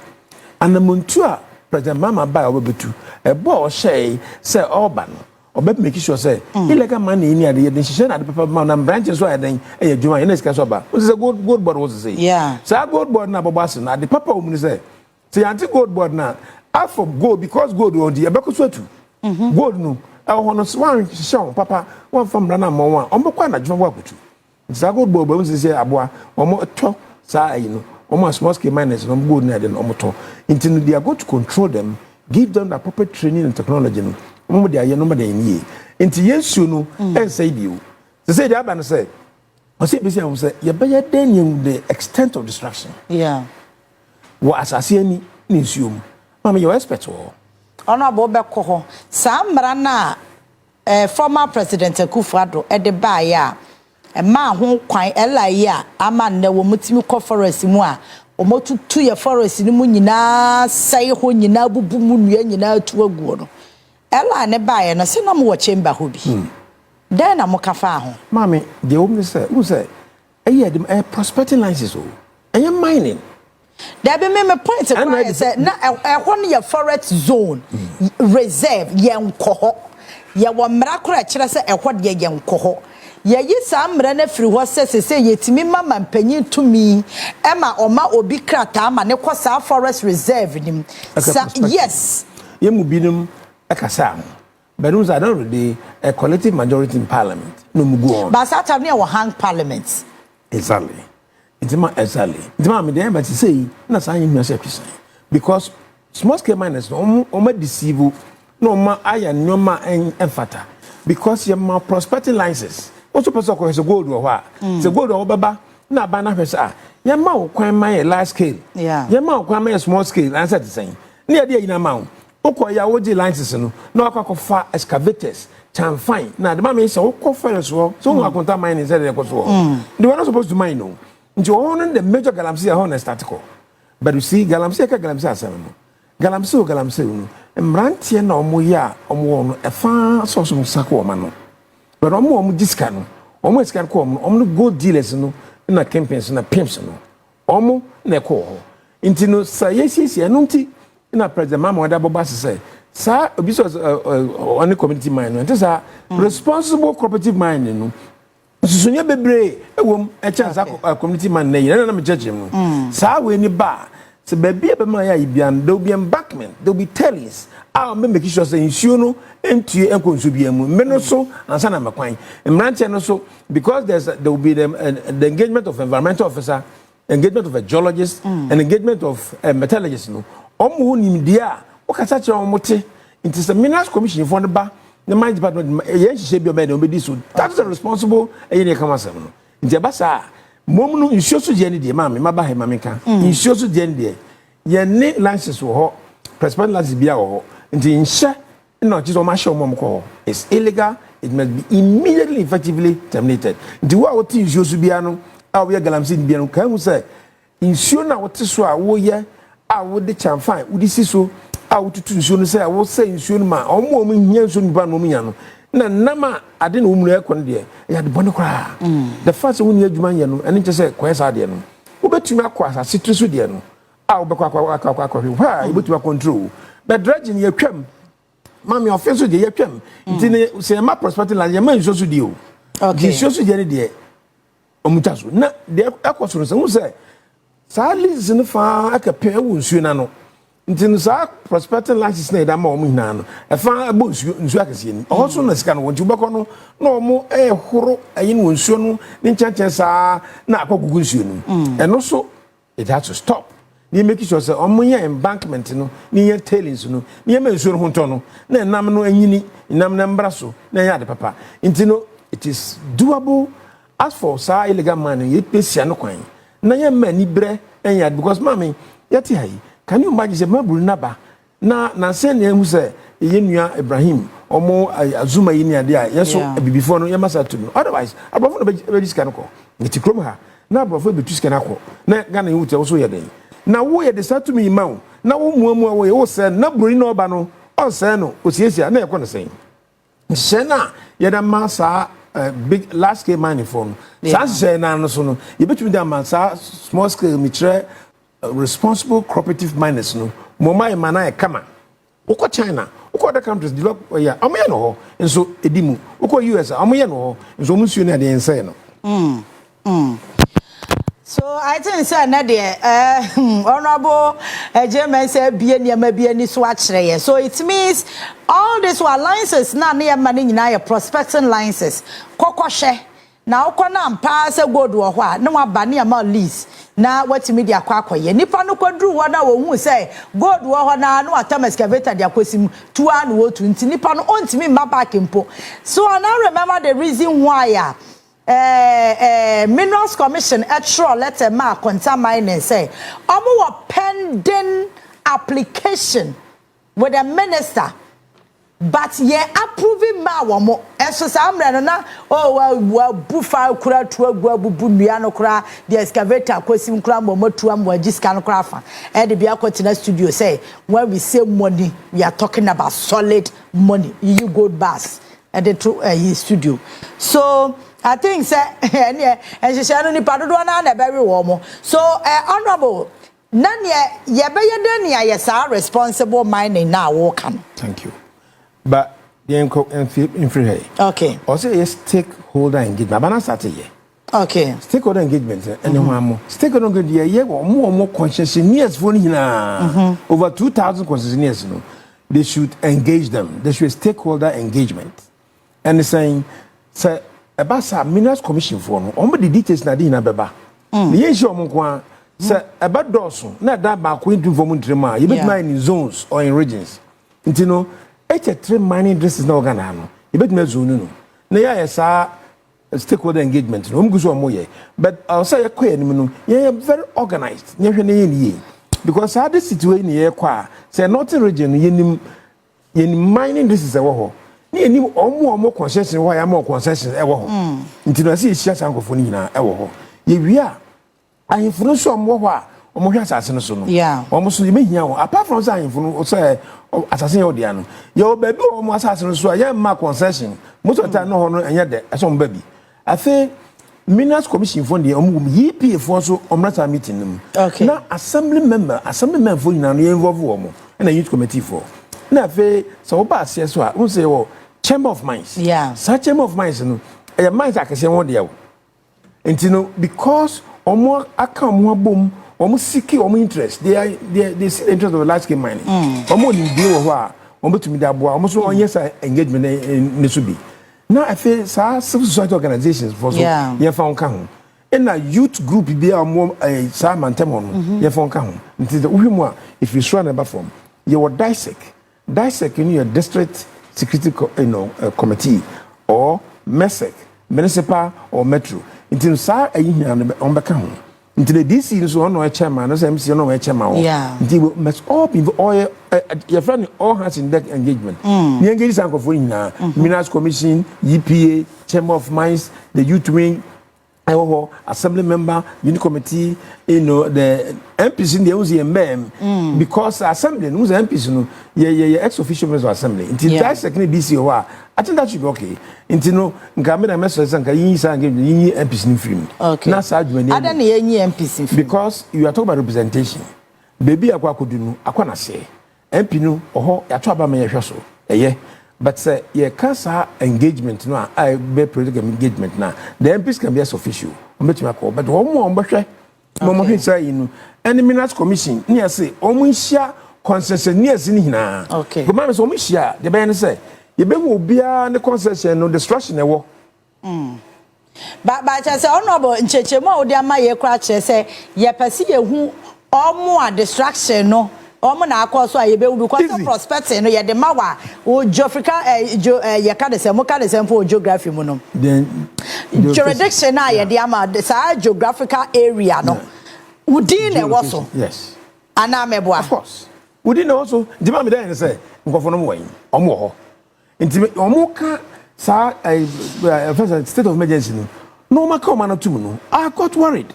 anamuntu a president Bama ba obebetu ebo shey say urban obe make sure say illegal money ni ade den hye na de papa ma na branches so aden e adwuma ina sika so ba o say gold board was say yeah say gold board na baba so na de papa o mu say say anti gold board na half of gold because gold on the ebeko so atu gold no hono swan show papa one from rana mo one omo kwa na dwuma wakutu nsa gold bobo mo sisi aboa omo to saa ayi no omo small scale miners no gold na de no omo to until they are going to control them, give them the appropriate training and technology no omo de aye no ma de yin until yesu no en say biu say the aban say o say be say ye be ye den the extent of destruction wo asase ani ni nsuom mama you expect wo ono abo be ko ho saa mra na former president Akufo-Addo e de ba ya ma ho kwan elai a ama ne wo mutimi ko forest mu a omotutu ye forest ni mu nyina sai ho nyina bubu mu nua nyina tu aguo no elai ne ba ye no se na mo wo chamber ho bi den na mo kafa ho mama de wo say eye de prospecting licenses o eye mining. There be me point to say na ehon ye forest zone reserve ye nkoho ye wo mra kora kire say ehod ye nkoho ye yi sa mra na firi ho say yetimi mama mpanyin tumi ema oma obi krata ama ne kosa forest reserve nim yes ye mu binum akasa but those are already a collective majority in parliament no mu go on but that have near hang parliament exactly. Exactly. Me dey but say na say you say kwisa because small scale miners no deceive no ma aya nyoma enfata because your ma prospecting licenses also person ko say gold wo ha say gold wo baba na ba na hwesa ya ma wo kwan ma large scale ya ma wo kwan ma small scale answer the same na dey yina ma wo ko ya wo di licenses no na akwa fa excavators can fine na the man say wo ko fa so akonta mining say dey ko so they were not supposed to mine no. On the major galamsey on statical. But you see, galamsey asem. Galamsey no. Mrantie na omo ya omo no e fa so sako no. But omo diska no. Omo diska ko omo gold dealers no na campaigns na pimps no. Omo na ko ho. Inti no sa yesi no nti na president mama oda boba say sa obi so on community mine no. Nti sa responsible cooperative mining no. Susunya bebre ewom e chance community man na yin na me judge no saa we ni ba se ba bia be ma ya ibian there will be embankment there will be tellings I me make sure say nsuo no entue enkonsu bia mu me no so ansa na makwan mranche no so because there will be the engagement of environmental officer, engagement of a geologist and engagement of a metallurgist no omo nim dia o kasa che omo te into the minerals commission for the ba the mine department she be obey obedi so that is responsible e come asem no nje ba sa mom no nsuo so je ne de ma me ba he ma me ka nsuo so je ne de ye ne license wo ho prescribed license bia wo ho nje nhye no just o ma show mom ko it's illegal, it must be immediately effectively terminated nje wo a ti nsuo so bia no a wo ye galamsey bia no kan hu say nsuo na wo ti so a wo ye a wo de chamfan wo di si so a wotutu nsuo no say a wo say nsuo no ma omo hia nsuo no ba no nya no na nama ade na omunu ekon de ya de bone kra the first one ya dwuma ye no ene nche say kwesa de no wo betumi akwa asase triso de no a wo bekwa ha wo betumi control but dredging ye twam mami office de ye twam nti ne say ma prospecting land ye ma nsuo so de o okay nsuo so de ne de omuta so na de ekoso no say wo say sa liz no fa akape wo nsuo na no nti no sa prospecting license na da ma omo hina no e fa abo nsuo akese ni o so na sika no wonti beko no na omo horo ayin wo nsuo no ni nchanchan sa na akogugu nsuo no eno so it has to stop ni make sure say omo ya embankment no ni ya tailings no ni ya nsuo no honto no na enam no anyini enam na mbra so na ya de papa nti no it is doable as for sa illegal mining ye pesia no kwan na ya mani bre enya because mami yati hai. Can you imagine say maburu naba na say na hu say ye nua Ibrahim omo azuma yi ni ade a yeso bibifo no ye masa tu no otherwise abrofo no be diska no ko nti krom ha na abrofo be tuska na ko na Ghana yu te wo so ye den na wo ye de satu mi ma wo na wo muamu wo ye wo say na buru no ba no on say no osiesia na ye ko no say na ye da masa big large scale mining for no say na no so no ye betumi da masa small scale mitre responsible cooperative miners no moma emana e kama uko China uko other countries develop ya amoye no ho enso edimu uko US amoye no ho enso musuo na de ense no So I think say na there honorable German say bie niam bie ni so akyere. So it means all these were licenses na na money nyina your prospecting licenses. Kokohwe na ukona mpa se gold wo ho a na waba na ma lease na what media kwakoye. Nipa no kwadru wo na wo hu say gold wo ho na no atam excavator dia kwasim tuwa no wo tu nti nipa no ontimi mba back mpo. So I now remember the reason why Minerals Commission extra letter ma contaminate say omo pending application with the minister but ye approving ma womo enso samre no na well bufa kura to agua bubu nua no kura the excavator kwasim kura momotu am wajiska no kura fa e de bia continue studio say when we say money we are talking about solid money you gold bars at the studio. So I think say and she say no ni padodo na na be wo mo. So honorable nan ye be ye den ya yes responsible mining na wo kan. Thank you. But in free. Okay. Also a stakeholder engagement. But not started here. Okay. Stakeholder engagement and one more. Stakeholder engagement yeah more concessionaires for over 2,000 concessionaires, you know. They should engage them. They should stakeholder engagement. And saying say about some Minerals Commission for no on the details na di na beba. The issue mo kwa say about doso na da ba ko into for montrema you bet mine in zones or in regions. You know, three mining dresses na organa no. You bet me zone no. Na ya sa stakeholder engagement no mguso mo ye. But I say ya kwa anim no ye very organized. Nye hwe na ye ni because how this situation ye kwa say northern region ye mining dresses e wo ho. Ni omo concession why am concession e wo ho nti no se ehia sankofo ni nyina e wo ho ye wia ahemfo so omo ho a omo hwa asase no so no omo so ye mehia wo apart from say ahemfo no say asase ye odia no ye obabi omo asase no so ye ma concession most of the time no ho no enye de e so omo babi afi Minerals Commission for the EPA for so omrata meeting them na assembly member for nyina no involve omo na youth committee for na afi so ba ase so a won say wo Chamber of Mines. Yeah. Such Chamber of Mines, no. A mines are saying one day. And you know, because omo aka omo boom, omo seeking omo interest. They see the interest of large scale mining. Omo ni deal wa, omo to me da boa, omo so on yes engagement ne so bi. Now I feel civil society organizations for so ye fa onka ho. And a youth group be omo sa mantem ho, ye fa onka ho. Nti the uhemu a if you sure number form, you will dissect in your district security committee or MESEC, municipal or metro. Until sa on the count. Until the DC is one or chairman, as MC no chairman. Yeah. Until must all be all your friend all has in that engagement. The engagement for Minerals Commission, EPA, Chamber of Mines, the youth wing, assembly member, unit committee, you know, the MPs in the UZMM, because assembly, who's MPs, you know, ex official members of assembly. Until that second BC, I think that should be okay. Until no, Gamma message and MPs in film. Okay. Not such when I don't any MPs because you are talking about representation. Baby, I could do, I can't say. MP no, or I try about my so. Yeah. But say ye cancer engagement no I be political engagement na the MPs can be as official ometima call but one more mbahwe mo hwe say you know any Minerals Commission near say omo hia concessionaires ni hina okay go man so omo hia the be say ye be wo bia ne concession no destruction e wo but I say honorable nchechemo odi ama ye kra che say ye pese ye hu omo a destruction no omo na akọ so aye be because the prospecting no ye de mawa o geographical ye ka de mo ka de for geography mu no then jurisdiction na ye de ama the geographical area no within e woso yes ana meboa of course within also the man dey say nkofo no mo wan omo ho nti omo ka sa first state of emergency no ma ka o ma na tum no I got worried.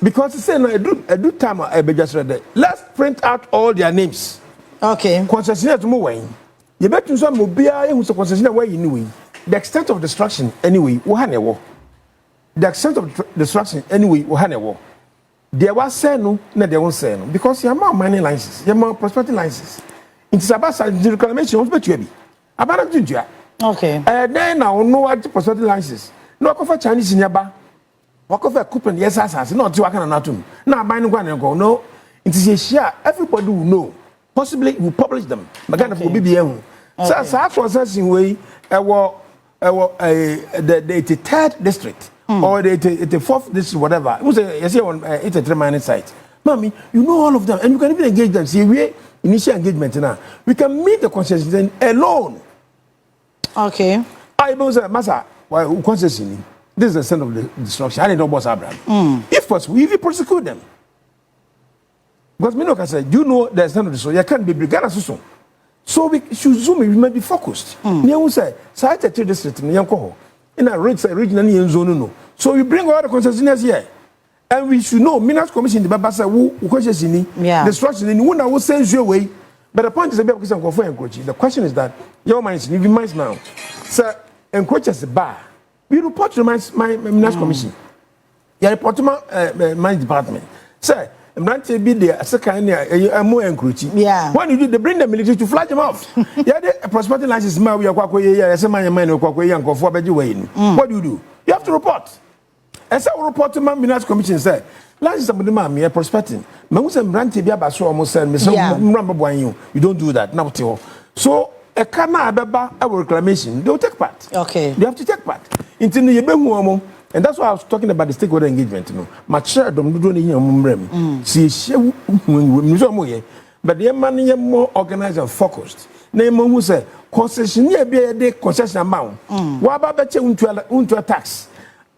Because he said, no, a do time I be just read. Let's print out all their names. Okay. Concessionaire to move. You bet you some mobile who's a concessionaire where you knew the extent of destruction anyway. The extent of destruction anyway. There was say no, there won't say no because you have more mining licenses, you have more prospecting licenses. It's about the reclamation. What's better be about Ginger? Okay. Then now no what prospecting licenses. No, I for Chinese in your bar. Walk of a coupon, yes, as not to work on atom. Now, buying one and go, no. It is a share, everybody will know. Possibly will publish them. But kind of will be the so, processing way, the 83rd district or the 4th district, whatever. It was a 3-minute site. Mommy, you know all of them, and you can even engage them. See, we initial engagement now. We can meet the concession alone. Okay. I don't say, Massa, why concession? This is the sense of the destruction. I didn't know boss Abraham. If possible, we will prosecute them. Because me no can say, you know the sense of the destruction. You can't be brigada so we should zoom. We may be focused. You say, site at district in Yanko. In a regional zone, no. So we bring all the concessionaires here. And we should know, Minas Commission, the Babasa, who question destruction in one will send you away. But the point is, the question is that your minds, living minds now, sir, encroaches the bar. We report to my Minas Commission. You report to my department. Sir, I'm not to be there as a kind of more encroaching. Yeah. When you do, they bring the military to flag them off. Yeah, the prospecting license, we are quite as a man, what do? You have to report. As I report to my Minas Commission, say, last somebody, mammy, a prospecting. Mamusam Ranti Biabaso almost said, Miss Rambo, you don't do that now. So, a Kana Baba, our reclamation, they'll take part. Okay. They have to take part. Into the Yebemuamo, and that's why I was talking about the stakeholder engagement. Much don't do any mumbrem. See, but the money more organized and focused. Name who say, concessionaire be a day concession amount. What about better unto a tax?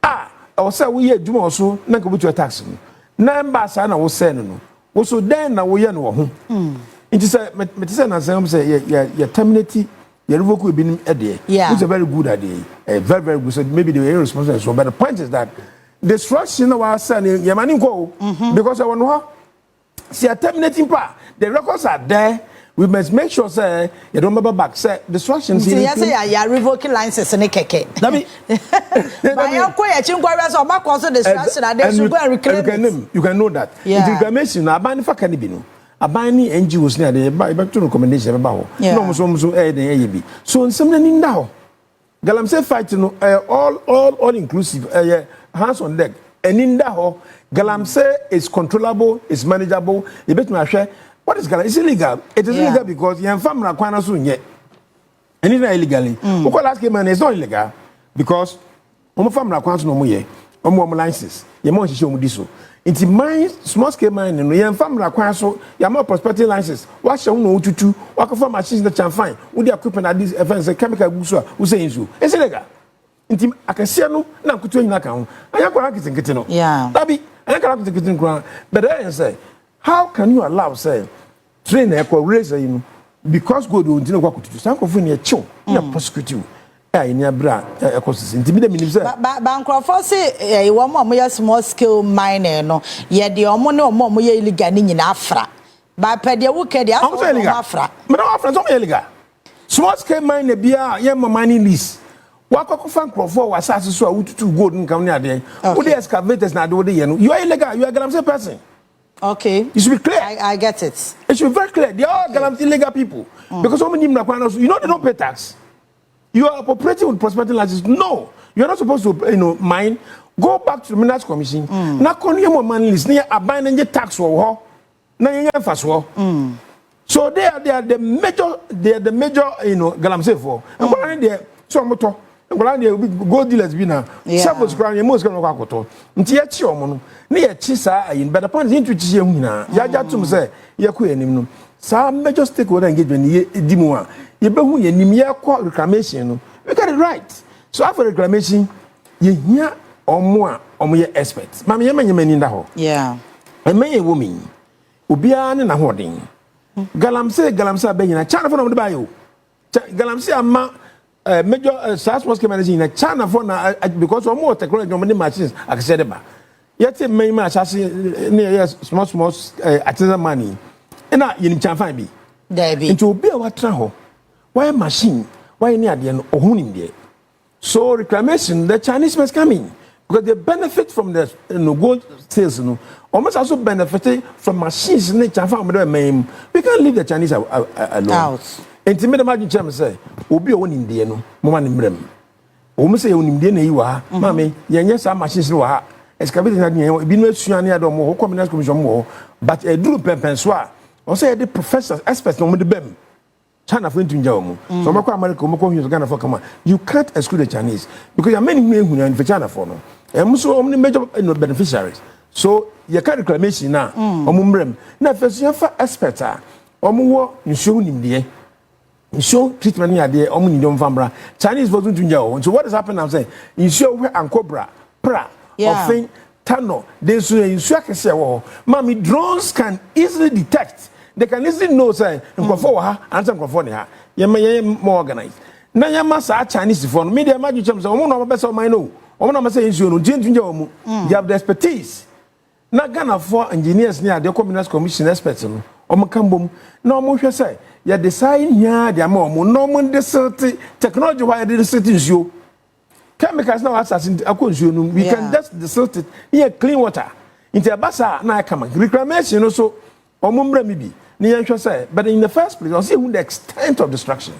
I say we do also, not go to a tax. Number sana was saying no. Also then na we no ho. It is a medicine as I say you terminate you revoke will be a day. It's a very good idea. Very very good. So maybe they were responsible. So but the point is that destruction of our son Yamani go because I want to see a terminating part. The records are there. We must make sure say you don't remember back say destruction. See yes say you revoking licenses in keke. But you go ya chingwa so ma cause destruction and they should go and reclaim. You can know that. Reclamation na ban fa kan bi no. Aban ni NGOs na dey back to recommendation ba ho. No so dey bi. So nsem na ni nda ho. Galamsey fight no all inclusive hands on deck. And ho Galamsey is controllable, is manageable. You bet me ahwe. What is illegal? It's illegal. It is illegal because your family are so yet. And it's not illegally. Last game is not illegal because our family are no more. Our licenses. Your mom show me this. It's mine, small scale mine, and your family are so. Your more prospective license. What shall know to work for machines that can find with the equipment at this event, a chemical goods who say so. It's illegal. I can see no, now could you in account. I am correct in getting. Yeah. Baby, I am correct in getting ground. But I say, how can you allow, say, train a raise you because God will do what to do. Some of you chill, you prosecute you. In your bra, a course, intimidating. Bancroft say, a woman, small scale miner, no, yet the omono more illegal in Afra. But Pedia would carry Afra. But our friends are illegal. Small scale miner, beer, young money lease. What can for was so to golden county there? Who the excavators now do the you are illegal, you are a Galamsey person. Okay. It should be clear. I get it. It should be very clear. They are Galamsey illegal people. Because so many you know they don't pay tax. You are operating with prospecting license. No. You are not supposed to mine. Go back to the Minas Commission. Now can you more money list near a binding tax or now you have fast war. So they are the major Galamsey for. And what are they so motor? Go dealers be now. Suppose crying most going to walk out. Until your mono. Near Chisa in better point into Chimina. Yajatum say, Yaku some major stakeholder engagement Dimua. Yebu Nimia reclamation. We got it right. So after reclamation, ye hear or more experts. Mammy, you mean in the hall. Yeah. A man, woman. Ubian and a hoarding. Galamsey being a channel from the bio. Galamsey ama. Major SHS was coming in China for now because of more technology many machines accessible. Yet many machines near small artisan money. And now you can find me. Into be our travel. Why machine? Why near the end or who there? So reclamation, the Chinese must come in because they benefit from the gold sales. Almost also benefiting from machines in the China. We can't leave the Chinese alone. Out. Intimate imagine chairman say, Obi on Indian, Moman in Brem. Almost say on Indian, you are, Mammy, yes, some machines, excavating na dey bi no asua ne adom ho communal commission mo but a duru pempenso a o say the professors experts no mo de bem China for ntunja omo so mako America mako hu Ghana for come you can't exclude the Chinese because there are many who ehunu for China for no em so omni major beneficiaries so you can reclamation na omo mrem na first you for experts a omo wo nsuo nimde nsuo treatment ni ade omo ni dom fambra Chinese for ntunja o so what is happening I'm saying nsuo we ankobra pra often tano they so nsuo akese wo mami drones can easily detect. They can easily know say nkrofo ha answer nkrofo ne ha ye more organized na ye masa Chinese for no media maju chem say omo no be say o man no omo no say nsuo no tintunja omo they have the expertise na Ghana for engineers ne ade communal commission experts no omo kambom na omo hwe say ye design here they am omo no omo de technology why they set nsuo chemicals now assassin akonsuo no we can just distort it here clean water into abasa na come reclamation no so omumra mi bi ni yenhwe say but in the first place I see who the extent of destruction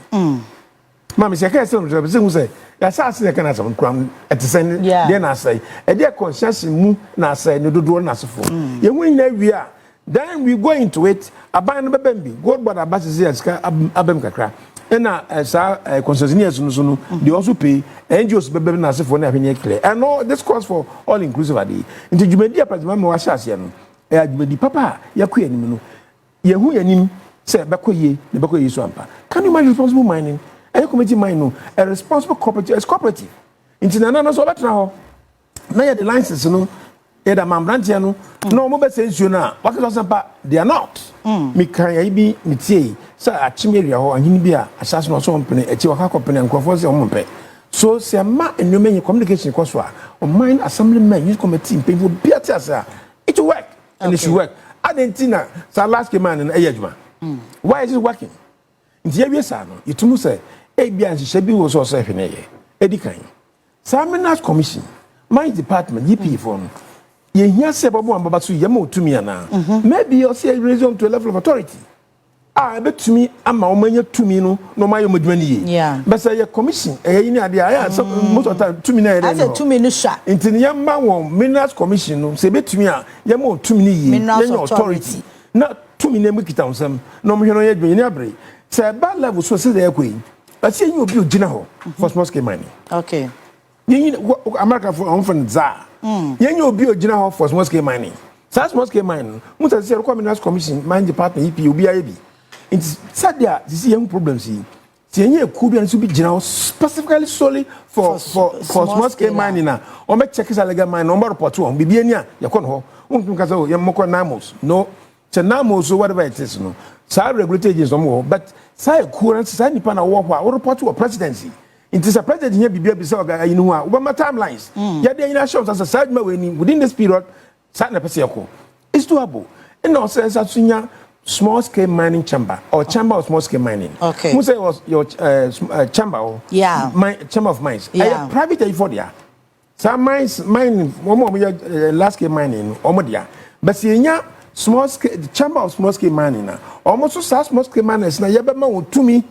mama say can say who say ya say say can say kram etisen dey na say e dey conscience mu na say no dodo na sefo ye hu na wi a then we go into it aban no bebem bi god but abase say ska abem kakra na sa concessionaires no they also pay NGOs bebem na sefo na hwenye clear and no this calls for all inclusive ade into jumedi apartment me wa hye no jumedi papa yakua nim no yehu yanim say bekoye ne bekoye so ampa can you imagine responsible mining a committee mine no a responsible cooperative is cooperative into na no so betra ho na ya the license no e da mambrante no no mo be say nsuo na wakaso sampa they are not me kan ya bi mitie say achimeri ho ahini bi a asase no so mpene echi waka kopene nkrofo se ompe so se ma enyomenye communication ko so a mine assembly men use committee people biati asa it will work and it should work adentina sa last man na eyaduma why is it working nti ya sa no itumu say e bia nhye bi wo so so hwe na ye edikan Saminas commission my department EP for no ye hia se bobo ambaba so ye ma otumi ana maybe you see raise to a level of authority betumi ama omanya tumi no no mayo modwuma ni ye but say your commission yi ni ade aya so most of time tumi na ye no say tumi no sha nti ye ma won minerals commission no say betumi a ye ma tumi ni ye ye authority na tumi na mukita onsam no mo hwe no ye dwen ni abre say bad level so say dey kwai but say you obi ogina ho for small scale mining okay yin America for on from za yin obi ogina ho for small scale mining small scale mining mo say minerals commission mine department EP obi ayebi it's sad there this young problems here see could be and be general specifically solely for small scale mining na o make check is legal mine number report on bibia nia ya kon ho won ka say o yemko namos no che namos so whatever it is no say regulatory agencies no but say current say nipa na wo ho a report to presidency it is a president here bibia bi say oga you know we ma timelines ya dey na show say side ma we ni within this period say na pese yako it's doable and no say sunya small scale mining chamber or chamber of small scale mining. Okay. Who say was your chamber or chamber of mines? Yeah. Private for there. Some mines mining last scale mining omodia. But see small scale the chamber of small scale mining na almost so small scale miners na yeba ma wotumi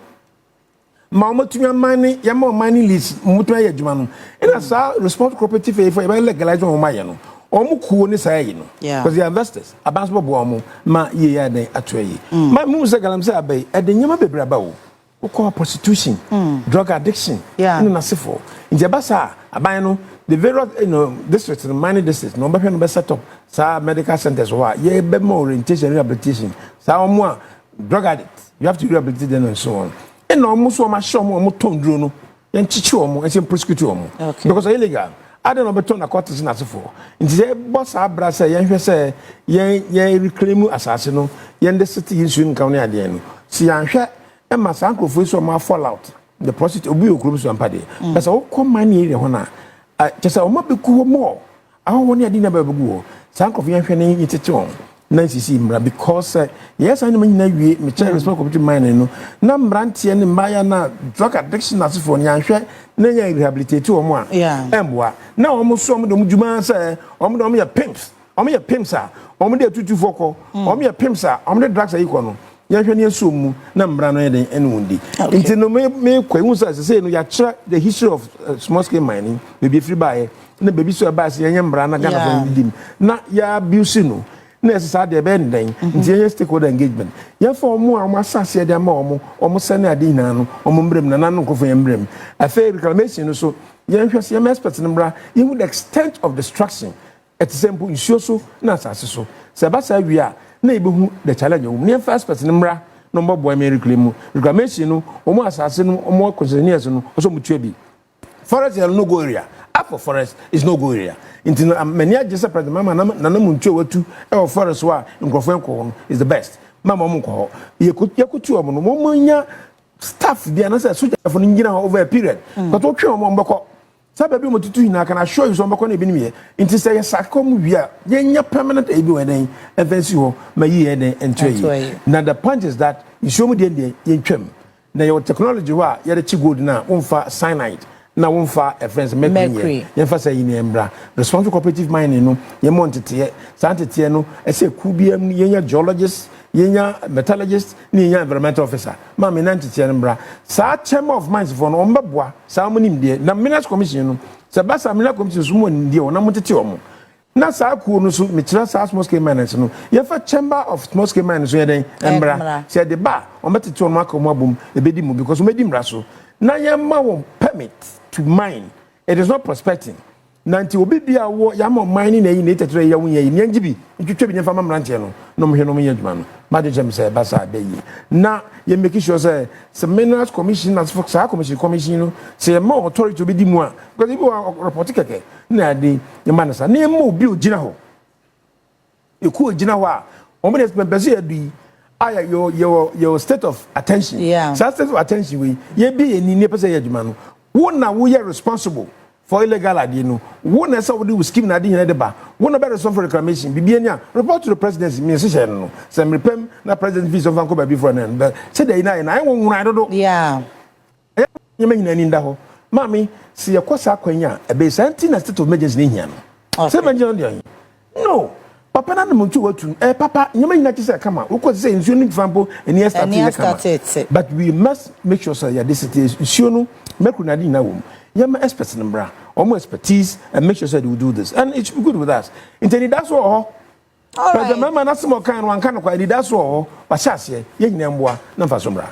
ma wotumi mining yama mining lease mutuma ye djuma no. And sa responsible cooperative for legalize on ma ye no. Omukuo ni say no because the investors abansbo bo omo ma ye ya den atoyi ma mu se galam say abay e de nyama bebraba wo ko prostitution drug addiction no na sefo nje basa aban no the various districts the mining districts no be no be set up sa medical centers wa ye be more orientation rehabilitation sa omo a drug addict you have to rehabilitate them and so on and no omo so ma show omo tonduro no yen chichi omo yen prosecute omo because illegal I don't know beton na court is na sefo nti boss abra say yen hwe say yen reclaim asase no yen the city issue nkan na ade no si yan hwe e ma sankrofo so ma fall out the prostitute obi okuru so ampade but say wo money area ho na just say o ma beku mo aho woni ade na babegu sankrofo yen hwe ne yitete on na sisi mra because yes I know na wie me chair responsible to mine no na mrantie ne maya na drug addiction asefo ne anhwe na nya rehabilitate o mo a emboa na o mo so mo dum djuma say o mo ya pimps a o mo de tutu foko o mo ya pimps a o mo de drugs ayiko no nya hwe ne aso mu na mra no eden ene wundi nti no me kwa hu say no ya kira the history of small scale mining we be free by na baby so ba se yenye mbra na Ghana for dim na ya abuse no na esesa de be nden nti yenye stakeholder engagement ye for omo a omo asase de ma omo sene ade hina no omo mbrem na nanu nkofo ye mbrem afa reclamation no so yen hwese ye expert no mbra ye would extent of destruction at simple nsuo so na asase so se ba sa wi a na ibehu the challenge omo ne first person no mbra no mbo boy me reclamation no omo asase no omo concessionaires no so mutua bi forest is no go area up for forest is no go area into many just president mama na muntuo watu e forest wa nkrofo enko is the best mama mo ko yekutu omo no mo nya staff dia na say soja for ngina over a period but o twe omo mbeko sabe bi mo tutu hina kana show you so mbeko na ebinim ye into say sakom wi a nya permanent ebi weden events ho mayi ye den entwe na the point is that you show me the yentwem na your technology wa ye de chi gold na wonfa cyanide na wonfa a friends mercury ye fa say yin embra responsible cooperative mining no ye montete santete no e say ku biam ye nya geologist ye nya metallurgist ni nya environmental officer ma me nantete embra sa chairman of mines for no mbeboa sa mo nim de na minerals commission no se ba sa minerals commission so mo nim de na motete omo na sa ku no so me kira sa small scale miners no ye fa chamber of small scale miners so ye den embra se de ba o metete omo akomo abom e bedi mu because o medi mra so na ye ma won permit to mine. It is not prospecting. Nanti obi bia wo ya mo mining na yi na tetre ya wunya yi nyangibi ntwetwe bi nyfa mamrante no mo hwe no mo yadwuma no ma de jem say basa be yi na ye make sure say minerals commission as for sa commission no say more authority obi di mu a because ibi wa report keke na de ye manasa na mo obi ogina ho e ku ogina ho a o mo de pese adu aya your state of attention state of attention we ye bi ye ni pese yadwuma no wona wo ye responsible for illegal ade no wona say wo do scheme na ade hina de ba wona be responsible for reclamation bibia nya report to the presidency me se no some repem na president visa of anko ba before na but say dey na I won wona dodo yeah nyama hina ni nda ho mami se ye kosa kwanya e be santi na state of emergency ni hia no say menje no no papa na mo tu watu papa nyama hina ti say kama wo ko say nsuo ni fampo eni start but we must make sure say this is nsuo no make una na wom yama experts number almost expertise and make sure that we do this and it should be good with us intended that's all but the mama na some kind one kind of quite that's all but chase ye nyina mboa na fa so mra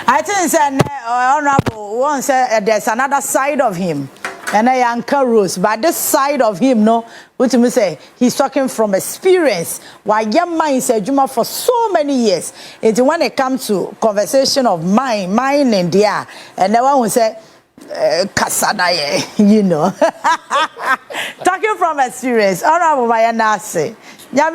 I think say honorable one say there's another side of him and I anchor Rose but this side of him no what me say he's talking from experience why young man is a for so many years it when it comes to conversation of mining there and the one who say kasada you know talking from experience honorable Mayanase